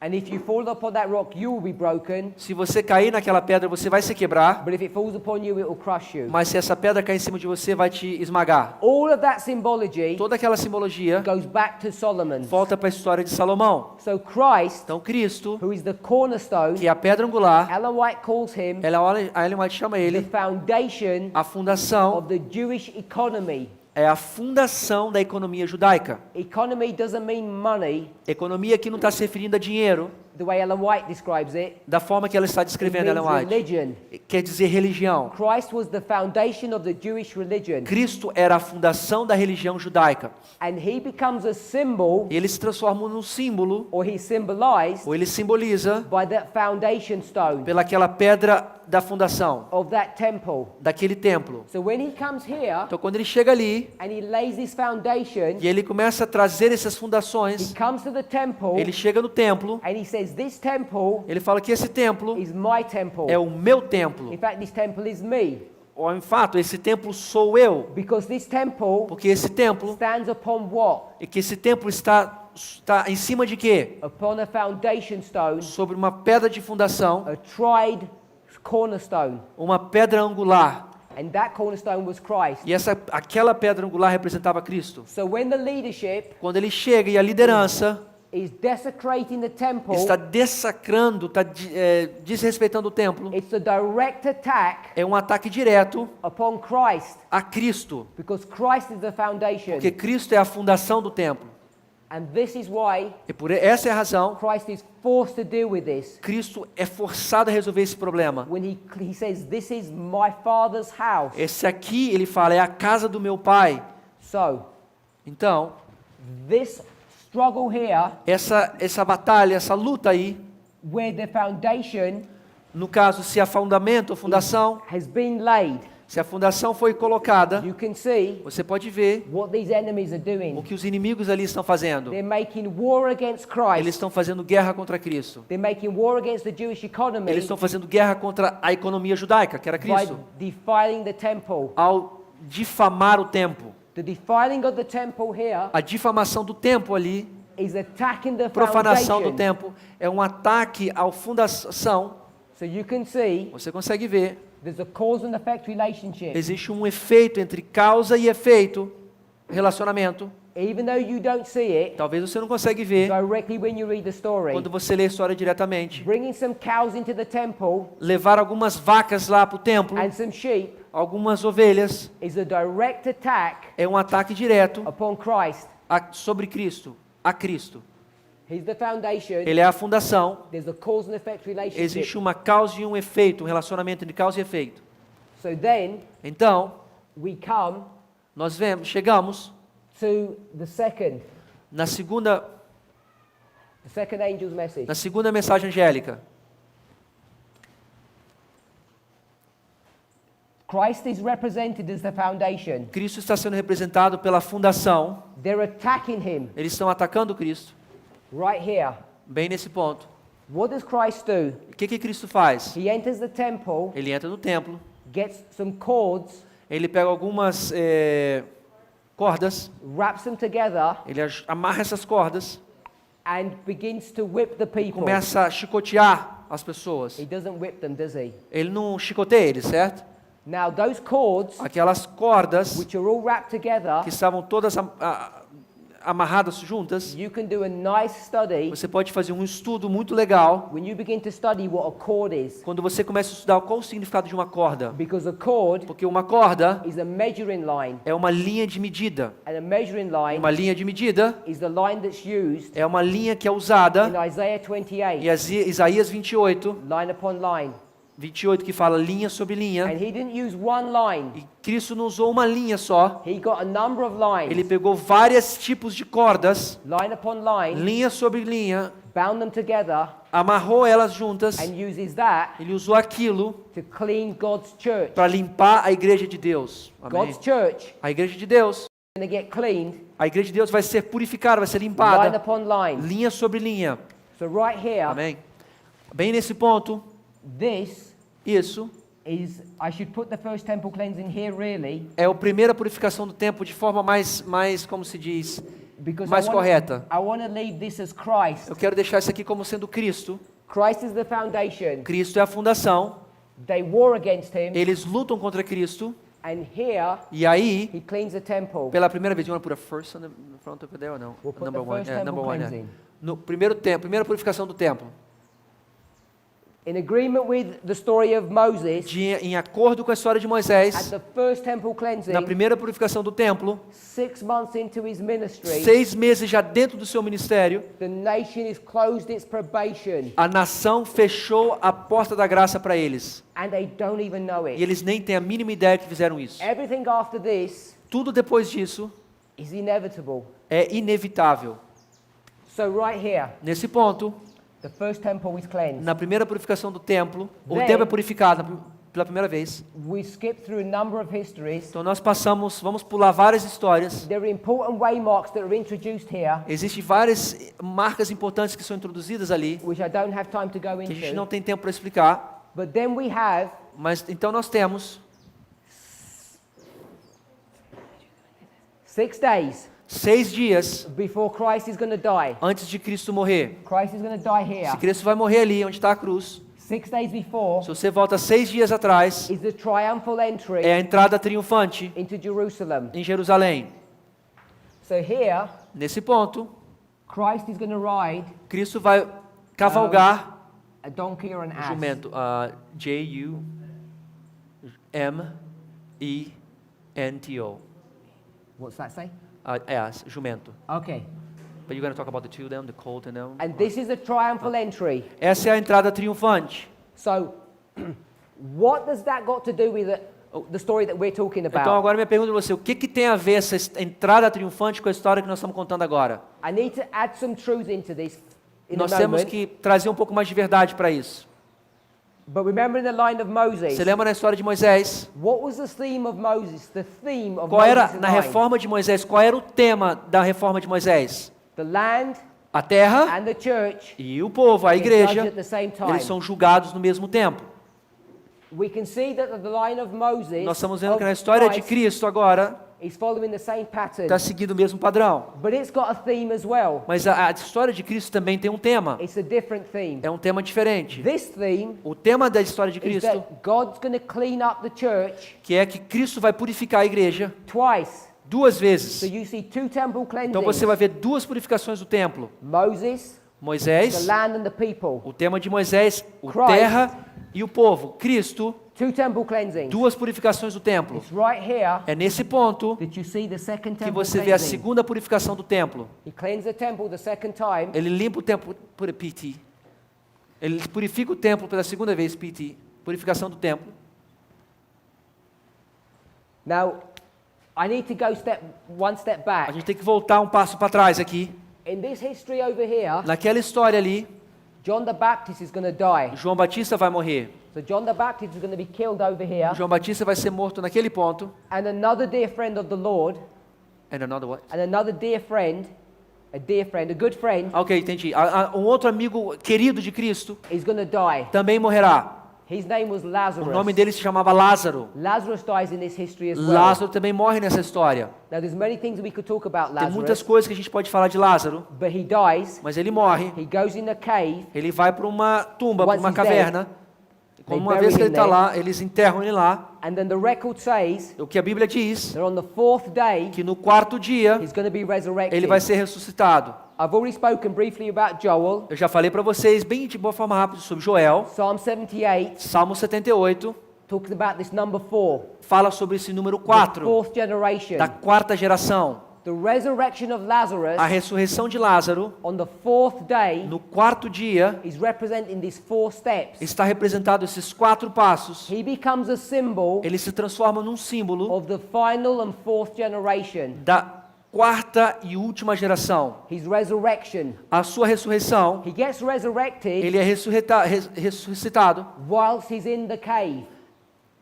And if you fall upon that rock, you will be broken, Se você cair naquela pedra, você vai se quebrar, but if it falls upon you, it will crush you. mas se essa pedra cair em cima de você, vai te esmagar. All of that symbology Toda aquela simbologia goes back to Solomon. volta para a história de Salomão. So Christ, Então Cristo, who is the cornerstone, que é a pedra angular, Ellen White calls him a Ellen White chama the ele foundation a fundação, of the Jewish economy. é a fundação da economia judaica. Economy doesn't mean money, Economia que não está se referindo a dinheiro, the way Ellen White describes it. da forma que ela está It descrevendo means Ellen White. religion. Quer dizer religião. Christ was the foundation of the Jewish religion, Cristo era a fundação da religião judaica. and he becomes a symbol, Ele se transforma num símbolo, or he's symbolized ou ele simboliza by that foundation stone pelaquela pedra da fundação, of that temple. daquele templo. So when he comes here Então quando ele chega ali and he lays this foundation, e ele começa a trazer essas he fundações, comes to the temple ele chega no templo, and he says, this temple ele fala que esse templo is my temple. é o meu templo. In fact, this temple is me, Ou em fato, esse templo sou eu, because this temple porque esse templo, stands upon what? e que esse templo está em cima de quê? Upon a foundation stone, Sobre uma pedra de fundação, a tried cornerstone. uma pedra angular. And that cornerstone was Christ. E aquela pedra angular representava Cristo. So when the leadership Quando ele chega e a liderança is desecrating the temple, está dessacrando, está desrespeitando o templo, it's a direct attack é um ataque direto upon Christ, a Cristo, because Christ is the foundation. porque Cristo é a fundação do templo. And this is why E por essa é a razão, Christ is forced to deal with this. Cristo é forçado a resolver esse problema. When he says, this is my Father's house. Esse aqui, ele fala, é a casa do meu pai. So, Então, this struggle here, essa batalha, essa luta aí, where the foundation no caso, se a fundamento, a fundação, has been laid, se a fundação foi colocada, you can see você pode ver what these enemies are o doing. que os inimigos ali estão fazendo. They're making war against Eles Christ. estão fazendo guerra contra Cristo. They're making war against the Jewish economy Eles estão fazendo guerra contra a economia judaica, que era by Cristo, defiling the temple. ao difamar o templo. The defiling of the temple here A difamação do templo ali, is attacking the profanação do foundation. templo, é um ataque à fundação. So you can see Você consegue ver, there's a cause and effect relationship. existe um efeito entre causa e efeito, relacionamento. even though you don't see it Talvez você não consegue ver directly when you read the story, quando você lê a história diretamente. bringing some cows into the temple Levar algumas vacas lá para o templo, and some sheep algumas ovelhas, is a direct attack é um ataque direto upon Christ. sobre Cristo, a Cristo. He's the foundation. Ele é a fundação. There's a cause and effect relationship. Existe uma causa e um efeito, um relacionamento entre causa e efeito. So then Então, we come nós chegamos to the second angel's message. na segunda mensagem angélica. Christ is represented as the foundation. Cristo está sendo representado pela fundação. They're attacking him Eles estão atacando Cristo, right here. bem nesse ponto. What does Christ do? O que Cristo faz? He enters the temple, Ele entra no templo, gets some cords, ele pega algumas cordas, wraps them together, ele amarra essas cordas, and begins to whip the people. começa a chicotear as pessoas. He doesn't whip them, does he? Ele não chicoteia eles, certo? Now those cords, Aquelas cordas which are all wrapped together, que estavam todas amarradas juntas, you can do a nice study você pode fazer um estudo muito legal when you begin to study what a cord is. quando você começa a estudar qual o significado de uma corda. Because a cord Porque uma corda is a measuring line, é uma linha de medida. and a measuring line Uma linha de medida is the line that's used é uma linha que é usada in Isaiah em 28, Isaías 28, line upon line. 28, que fala linha sobre linha. And he didn't use one line. E Cristo não usou uma linha só. He got a number of lines, Ele pegou vários tipos de cordas, line upon line, linha sobre linha, bound them together, amarrou elas juntas. and uses that Ele usou aquilo to clean God's church. para limpar a igreja de Deus. Amém? God's church A igreja de Deus. is going to get cleaned A igreja de Deus vai ser purificada, vai ser line limpada. upon line. Linha sobre linha. So right here, Amém? Bem nesse ponto, this isso is, I should put the first temple cleansing here really, é a primeira purificação do templo de forma mais como se diz, because mais correta. I want to leave this as Christ. Eu quero deixar isso aqui como sendo Cristo. Christ is the foundation. Cristo é a fundação. They war against him, Eles lutam contra Cristo. and here E aí, he cleans the temple. pela primeira vez, you want to put a first on the front of there or no? We'll put Number the one, first yeah, temple number one, yeah. cleansing. No primeiro templo, primeira purificação do templo. In agreement with the story of Moses, Em acordo com a história de at Moisés, the first temple cleansing, na primeira purificação do templo, 6 months into his ministry, 6 meses já dentro do seu ministério, the nation is closed its probation, a nação fechou a porta da graça para eles. and they don't even know E it. eles nem têm a mínima ideia que fizeram isso. Everything after this Tudo depois disso is inevitable. é inevitável. So right here, Nesse ponto, the first temple is cleansed. na primeira purificação do templo, o Then- templo é purificado pela primeira vez. We skip through a number of histories. Então nós vamos pular várias histórias. There are important waymarks that are introduced here, Existem várias marcas importantes que são introduzidas ali, which I don't have time to go que a gente não into. tem tempo para explicar. But then we have Mas então nós temos 6 days 6 dias before Christ is going to die. antes de Cristo morrer. Christ is going to die here. Se Cristo vai morrer ali, onde está a cruz. 6 days before Se você volta 6 dias atrás, is the triumphal entry é a entrada triunfante into Jerusalem. em Jerusalém. So here, Nesse ponto, Christ is going to ride Cristo vai cavalgar a donkey or an ass. jumento, J-U-M-E-N-T-O. What's that say? Ass, jumento. Okay. But you're going to talk about the two of them, the colt and them. And this is a triumphal entry. Essa é a entrada triunfante. So, what does that got to do with the story that we're talking Então about? agora minha pergunta para você, o que tem a ver essa entrada triunfante com a história que nós estamos contando agora? I need to add some truth into this in Nós a temos moment. que trazer um pouco mais de verdade para isso. But remember in the line of Moses, Você lembra na história de Moisés? what was the theme of Moses? The theme of Qual era, Moses' na line? reforma de Moisés, qual era o tema da reforma de Moisés? The land A terra and the church e o povo, a is judged igreja, at the same time. eles são julgados no mesmo tempo. We can see that the line of Moses Nós estamos vendo of que na história de Christ Cristo agora is following the same pattern. está seguindo o mesmo padrão. But it's got a theme as well. Mas a história de Cristo também tem um tema. It's a different theme. É um tema diferente. This theme O tema da história de is Cristo, that God's going to clean up the church que é que Cristo vai purificar a igreja twice. 2 So vezes. you see 2 temple Então você cleansings. vai ver 2 purificações do templo. Moses, the Moisés, land and the people. o tema de Moisés, o Christ. terra e o povo. Cristo, 2 temple cleansings. 2 purificações do templo. It's right here É nesse ponto that you see the second que temple você vê a cleansing. segunda purificação do templo. He cleansed the temple the second time. Ele limpa o templo, PT. Ele purifica o templo pela segunda vez, PT. Purificação do templo. Now, I need to go one step A back. gente tem que voltar um passo para trás aqui. In this history over here, Naquela história ali, John the Baptist is going to die. João Batista vai morrer. So John the Baptist is going to be killed over here. João Batista vai ser morto naquele ponto. And another dear friend of the Lord, And another what? and another dear friend, a good friend, Ok, entendi. Um outro amigo querido de Cristo is going to die. também morrerá. His name was O Lazarus. nome dele se chamava Lázaro. Lazarus dies in this history as well. Lázaro também morre nessa história. Now there's many things we could talk about Tem muitas Lazarus, coisas que a gente pode falar de Lázaro, but he dies. mas ele morre. He goes in a cave. Ele vai para uma tumba, para Once uma he's caverna. they Como uma bury vez que him ele está there. lá, eles enterram ele lá. And then the record says O que a Bíblia diz, that on the 4th day, que no 4º dia, he's going to be resurrected. ele vai ser ressuscitado. I've already spoken briefly about Joel. Eu já falei para vocês, bem de boa forma rápida, sobre Joel. Psalm 78 Salmo 78 talks about this number 4, fala sobre esse número the 4, 4th generation. da 4ª geração. The resurrection of Lazarus A ressurreição de Lázaro, on the 4th day no 4º dia, is representing these 4 steps. está representado esses 4 passos. He becomes a symbol Ele se transforma num símbolo of the final and 4th generation. da 4ª e última geração. His resurrection. A sua ressurreição, He gets resurrected ele é ressuscitado whilst he's in the cave.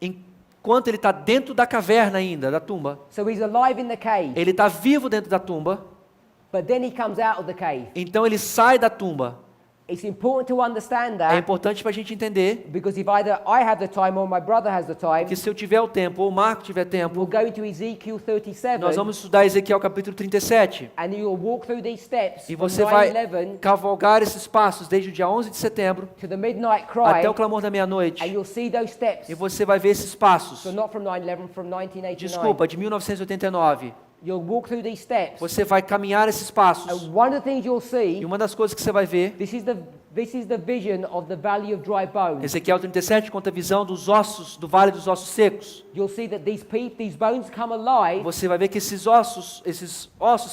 enquanto ele está dentro da caverna ainda, da tumba. So he's alive in the cave, Ele está vivo dentro da tumba, but then he comes out of the cave. então ele sai da tumba. It's important to understand É that importante para a gente entender because if either I have the time or my brother has the time, que se eu tiver o tempo, ou o Marco tiver tempo, we'll go into Ezekiel 37 nós vamos estudar Ezequiel capítulo 37. and you'll walk through these steps E from você vai 9/11 cavalgar esses passos desde o dia 11 de setembro to the midnight até cry, o clamor da meia-noite. and you'll see those steps. E você vai ver esses passos. So not from 9/11, from 1989. Desculpa, de 1989. You'll walk through these steps, Você vai caminhar esses passos. and one of the things you'll E see, uma das coisas que você vai ver, this is the vision of the valley of dry bones. Ezequiel 37 conta a visão dos ossos, do vale dos ossos secos. You'll see that these bones come alive, Você vai ver que esses ossos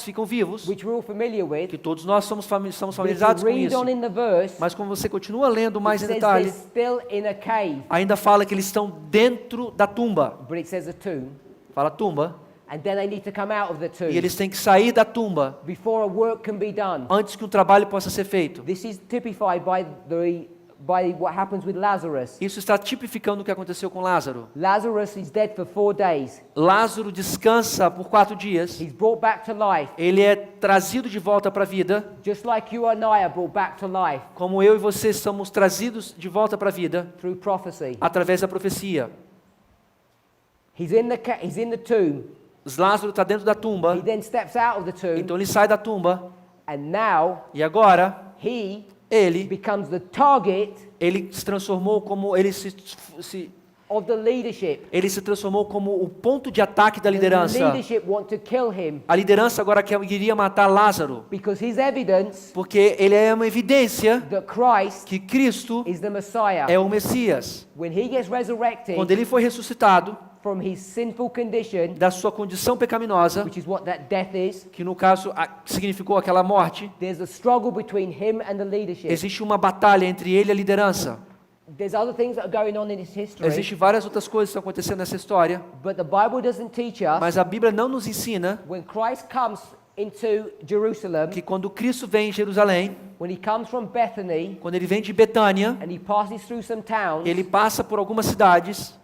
ficam vivos, which we're all familiar with. que todos nós somos But if familiarizados you com read isso. on in the verse, Mas como você continua lendo mais it em says they're detalhe, still in a cave, ainda fala que eles estão dentro da tumba. but it says a tomb, Fala tumba. and then they need to come out of the tomb E eles têm que sair da tumba before a work can be done. antes que um trabalho possa ser feito. This is typified by what happens with Lazarus. Isso está tipificando o que aconteceu com Lázaro. Lazarus is dead for 4 days. Lázaro descansa por 4 dias. He's brought back to life, Ele é trazido de volta para a vida, just like you and I are brought back to life como eu e você somos trazidos de volta para a vida through prophecy. através da profecia. He's in the tomb. Lázaro está dentro da tumba, He then steps out of the tomb, então ele sai da tumba and now e agora ele becomes the target se transformou como ele se of the leadership. transformou como o ponto de ataque da The liderança. leadership want to quil him A liderança agora queria matar Lázaro, because his evidence porque ele é uma evidência that Christ que Cristo is the Messiah. é o Messias. When he gets resurrected Quando ele foi ressuscitado from his sinful condition, da sua condição pecaminosa, which is what that death is, que no caso significou aquela morte, there's a struggle between him and the leadership. existe uma batalha entre ele e a liderança. There's other things that are going on in this history, Existem várias outras coisas que estão acontecendo nessa história, but the Bible doesn't teach us mas a Bíblia não nos ensina when Christ comes into Jerusalem, que quando Cristo vem em Jerusalém, when he comes from Bethany quando ele vem de Betânia, and he passes through some towns, ele passa por algumas cidades,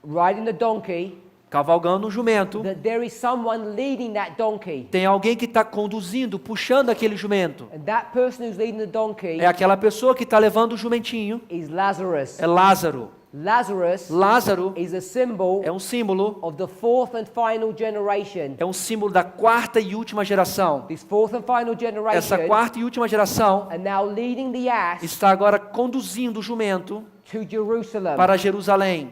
riding a donkey, cavalgando um jumento, that there is someone leading that donkey. tem alguém que está conduzindo, puxando aquele jumento. And that person who's leading the donkey É aquela pessoa que está levando o jumentinho, is Lazarus. é Lázaro. Lazarus Lázaro is a symbol é um símbolo, of the 4th and final generation. é um símbolo da 4ª e última geração. This 4th and final generation Essa 4ª e última geração are now leading the ass está agora conduzindo o jumento to Jerusalem. para Jerusalém.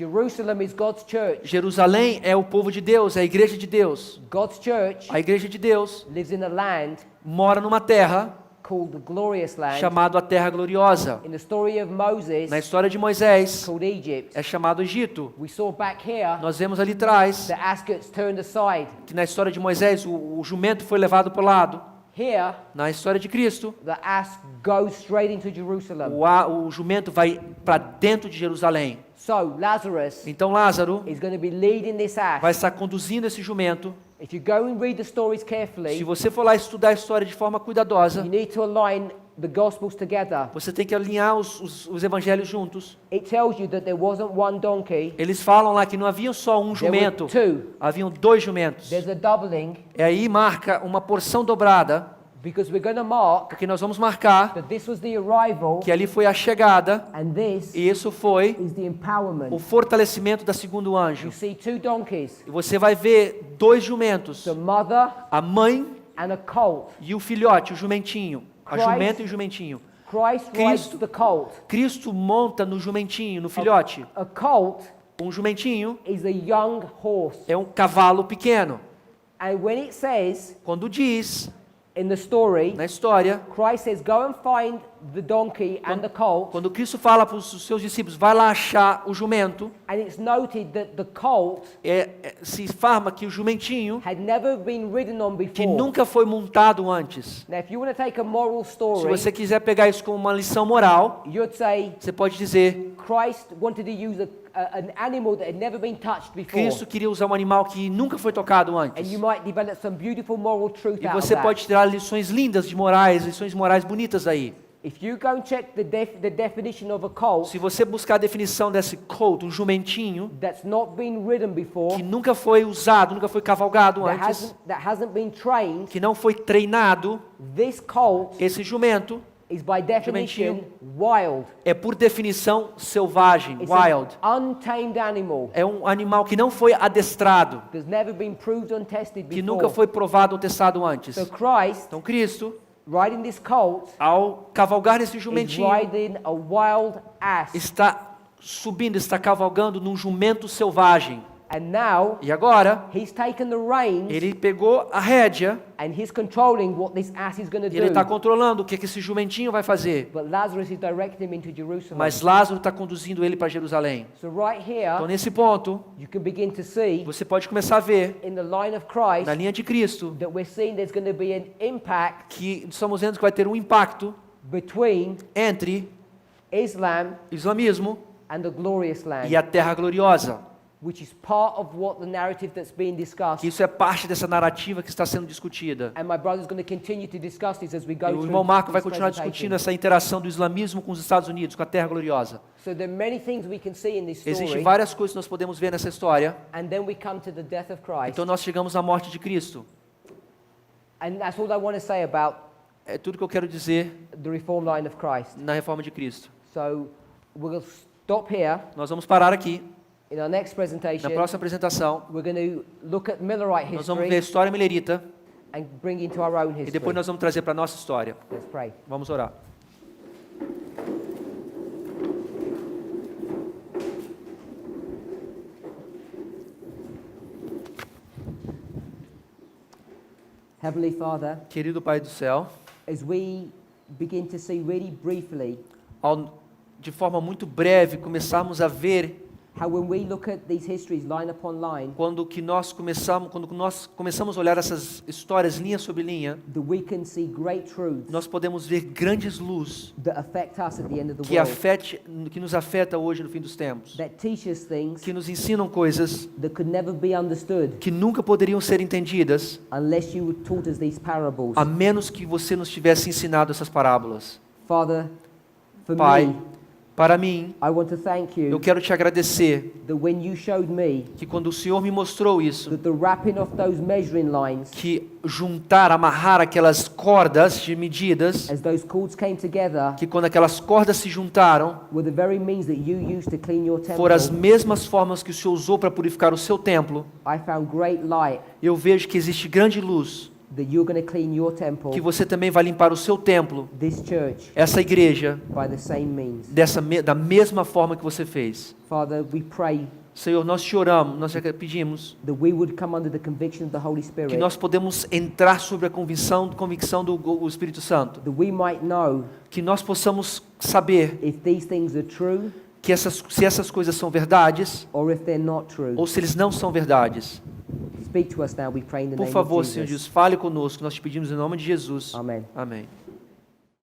Jerusalem is God's church. Jerusalém é o povo de Deus, é a igreja de Deus. God's church A igreja de Deus lives in a land mora numa terra called the Glorious Land. chamada a Terra Gloriosa. In the story of Moses, Na história de Moisés, called Egypt, é chamado Egito. we saw back here Nós vemos ali atrás the ascots turned aside. que na história de Moisés o jumento foi levado para o lado. Here, Na história de Cristo, the ass goes straight into Jerusalem. o jumento vai para dentro de Jerusalém. So Lazarus Então Lázaro is going to be leading this ass. vai estar conduzindo esse jumento. If you go and read the stories Se carefully, você for lá estudar a história de forma cuidadosa, you need to align the Gospels together. você tem que alinhar os evangelhos juntos. It tells you that there wasn't one donkey, Eles falam lá que não havia só um there were jumento, two. haviam 2 jumentos. There's a doubling E aí marca uma porção dobrada, because we're going to mark porque nós vamos marcar that this was the arrival que ali foi a chegada, and this e isso foi is the empowerment. o fortalecimento da segundo anjo. You see two donkeys, E você vai ver 2 jumentos, the mother a mãe and a colt. e o filhote, o jumentinho. A Christ- jumenta e o jumentinho. Christ rides Cristo. the colt. Cristo monta no jumentinho, no filhote. A colt Um jumentinho is a young horse. é um cavalo pequeno. And when it says Quando diz, in the story, na história, Christ says, go and find the donkey and the colt. quando Cristo fala para os seus discípulos, vai lá achar o jumento, And it's noted that the colt se afirma que o jumentinho, had never been ridden on que before. nunca foi montado antes. Now, if you want to take a moral Se story, você quiser pegar isso como uma lição moral, you'd say você pode dizer, Christ wanted to use an animal that had never been touched before. Cristo queria usar um animal que nunca foi tocado And antes. you might develop some beautiful moral truth E out of você that. pode tirar lições lindas de morais, lições morais bonitas daí. If you go and check the definition of a colt Se você buscar a definição desse colt, um jumentinho, that's not been ridden before, que nunca foi usado, nunca foi cavalgado antes, that hasn't been trained, que não foi treinado, this colt esse jumento is by definition wild. é por definição selvagem, It's wild. an untamed animal É um animal que não foi adestrado, that's never been proved or tested que before. nunca foi provado ou testado antes. So Christ, Então Cristo, riding this colt, ao cavalgar nesse is jumentinho, riding a wild ass. está subindo, está cavalgando num jumento selvagem. And now E agora, he's taken the reins ele pegou a rédea and he's controlling what this ass is going to e ele está do. controlando o que esse jumentinho vai fazer. But Lazarus is directing him into Jerusalem. Mas Lázaro está conduzindo ele para Jerusalém. So right Então here, nesse ponto, you can begin to see você pode começar a ver, in the line of Christ na linha de Cristo, that we're seeing there's going to be an impact que estamos vendo que vai ter um impacto between entre Islam islamismo and the glorious land, e a Terra Gloriosa. which is part of what the narrative that's being discussed. Que isso é parte dessa narrativa que está sendo discutida. And my brother's going to continue to discuss this as we go E o through irmão Marco vai this continuar presentation. discutindo essa interação do islamismo com os Estados Unidos, com a Terra Gloriosa. So there are many things we can see in this Existem story, várias coisas que nós podemos ver nessa história. and then we come to the death of Christ. Então nós chegamos à morte de Cristo. And that's all I want to say about É tudo que eu quero dizer the reform line of Christ. na reforma de Cristo. So we'll stop here. Nós vamos parar aqui. In our next presentation, Na próxima apresentação, we're going to look at Millerite nós vamos ver a history história milerita and bring into our own e history. depois nós vamos trazer para a nossa história. Let's pray. Vamos orar. Heavenly Father, Querido Pai do céu, as we begin to see really briefly de forma muito breve, começarmos a ver how when we look at these histories line upon line, quando nós começamos a olhar essas histórias linha sobre linha, that we can see great truths nós podemos ver grandes luz that affect us at the end of the que world, que nos afeta hoje no fim dos tempos, that teach us things que nos ensinam coisas that could never be understood que nunca poderiam ser entendidas unless you had taught us these parables. a menos que você nos tivesse ensinado essas parábolas. Father, for Pai, me, para mim, I want to thank eu you quero te agradecer that when you showed me que quando o Senhor me mostrou isso, that the wrapping of those measuring lines, que amarrar aquelas cordas de medidas, as those cords came together, que quando aquelas cordas se juntaram, were the very means that you used to clean your temple. foram as mesmas formas que o Senhor usou para purificar o seu templo. I found great light Eu vejo que existe grande luz that you're going to clean your temple, que você também vai limpar o seu templo, this church, essa igreja, by the same means. da mesma forma que você fez. Father, we pray Senhor, nós te oramos, nós te pedimos that we would come under the conviction of the Holy que Spirit, nós podemos entrar sobre a convicção do Espírito Santo, that we might know que nós possamos saber if these things are true que se essas coisas são verdades or if they're not true. ou se eles não são verdades. Speak to us now, we pray in the Por name favor, of Senhor Jesus. Jesus, fale conosco, nós te pedimos em nome de Jesus. Amen. Amém.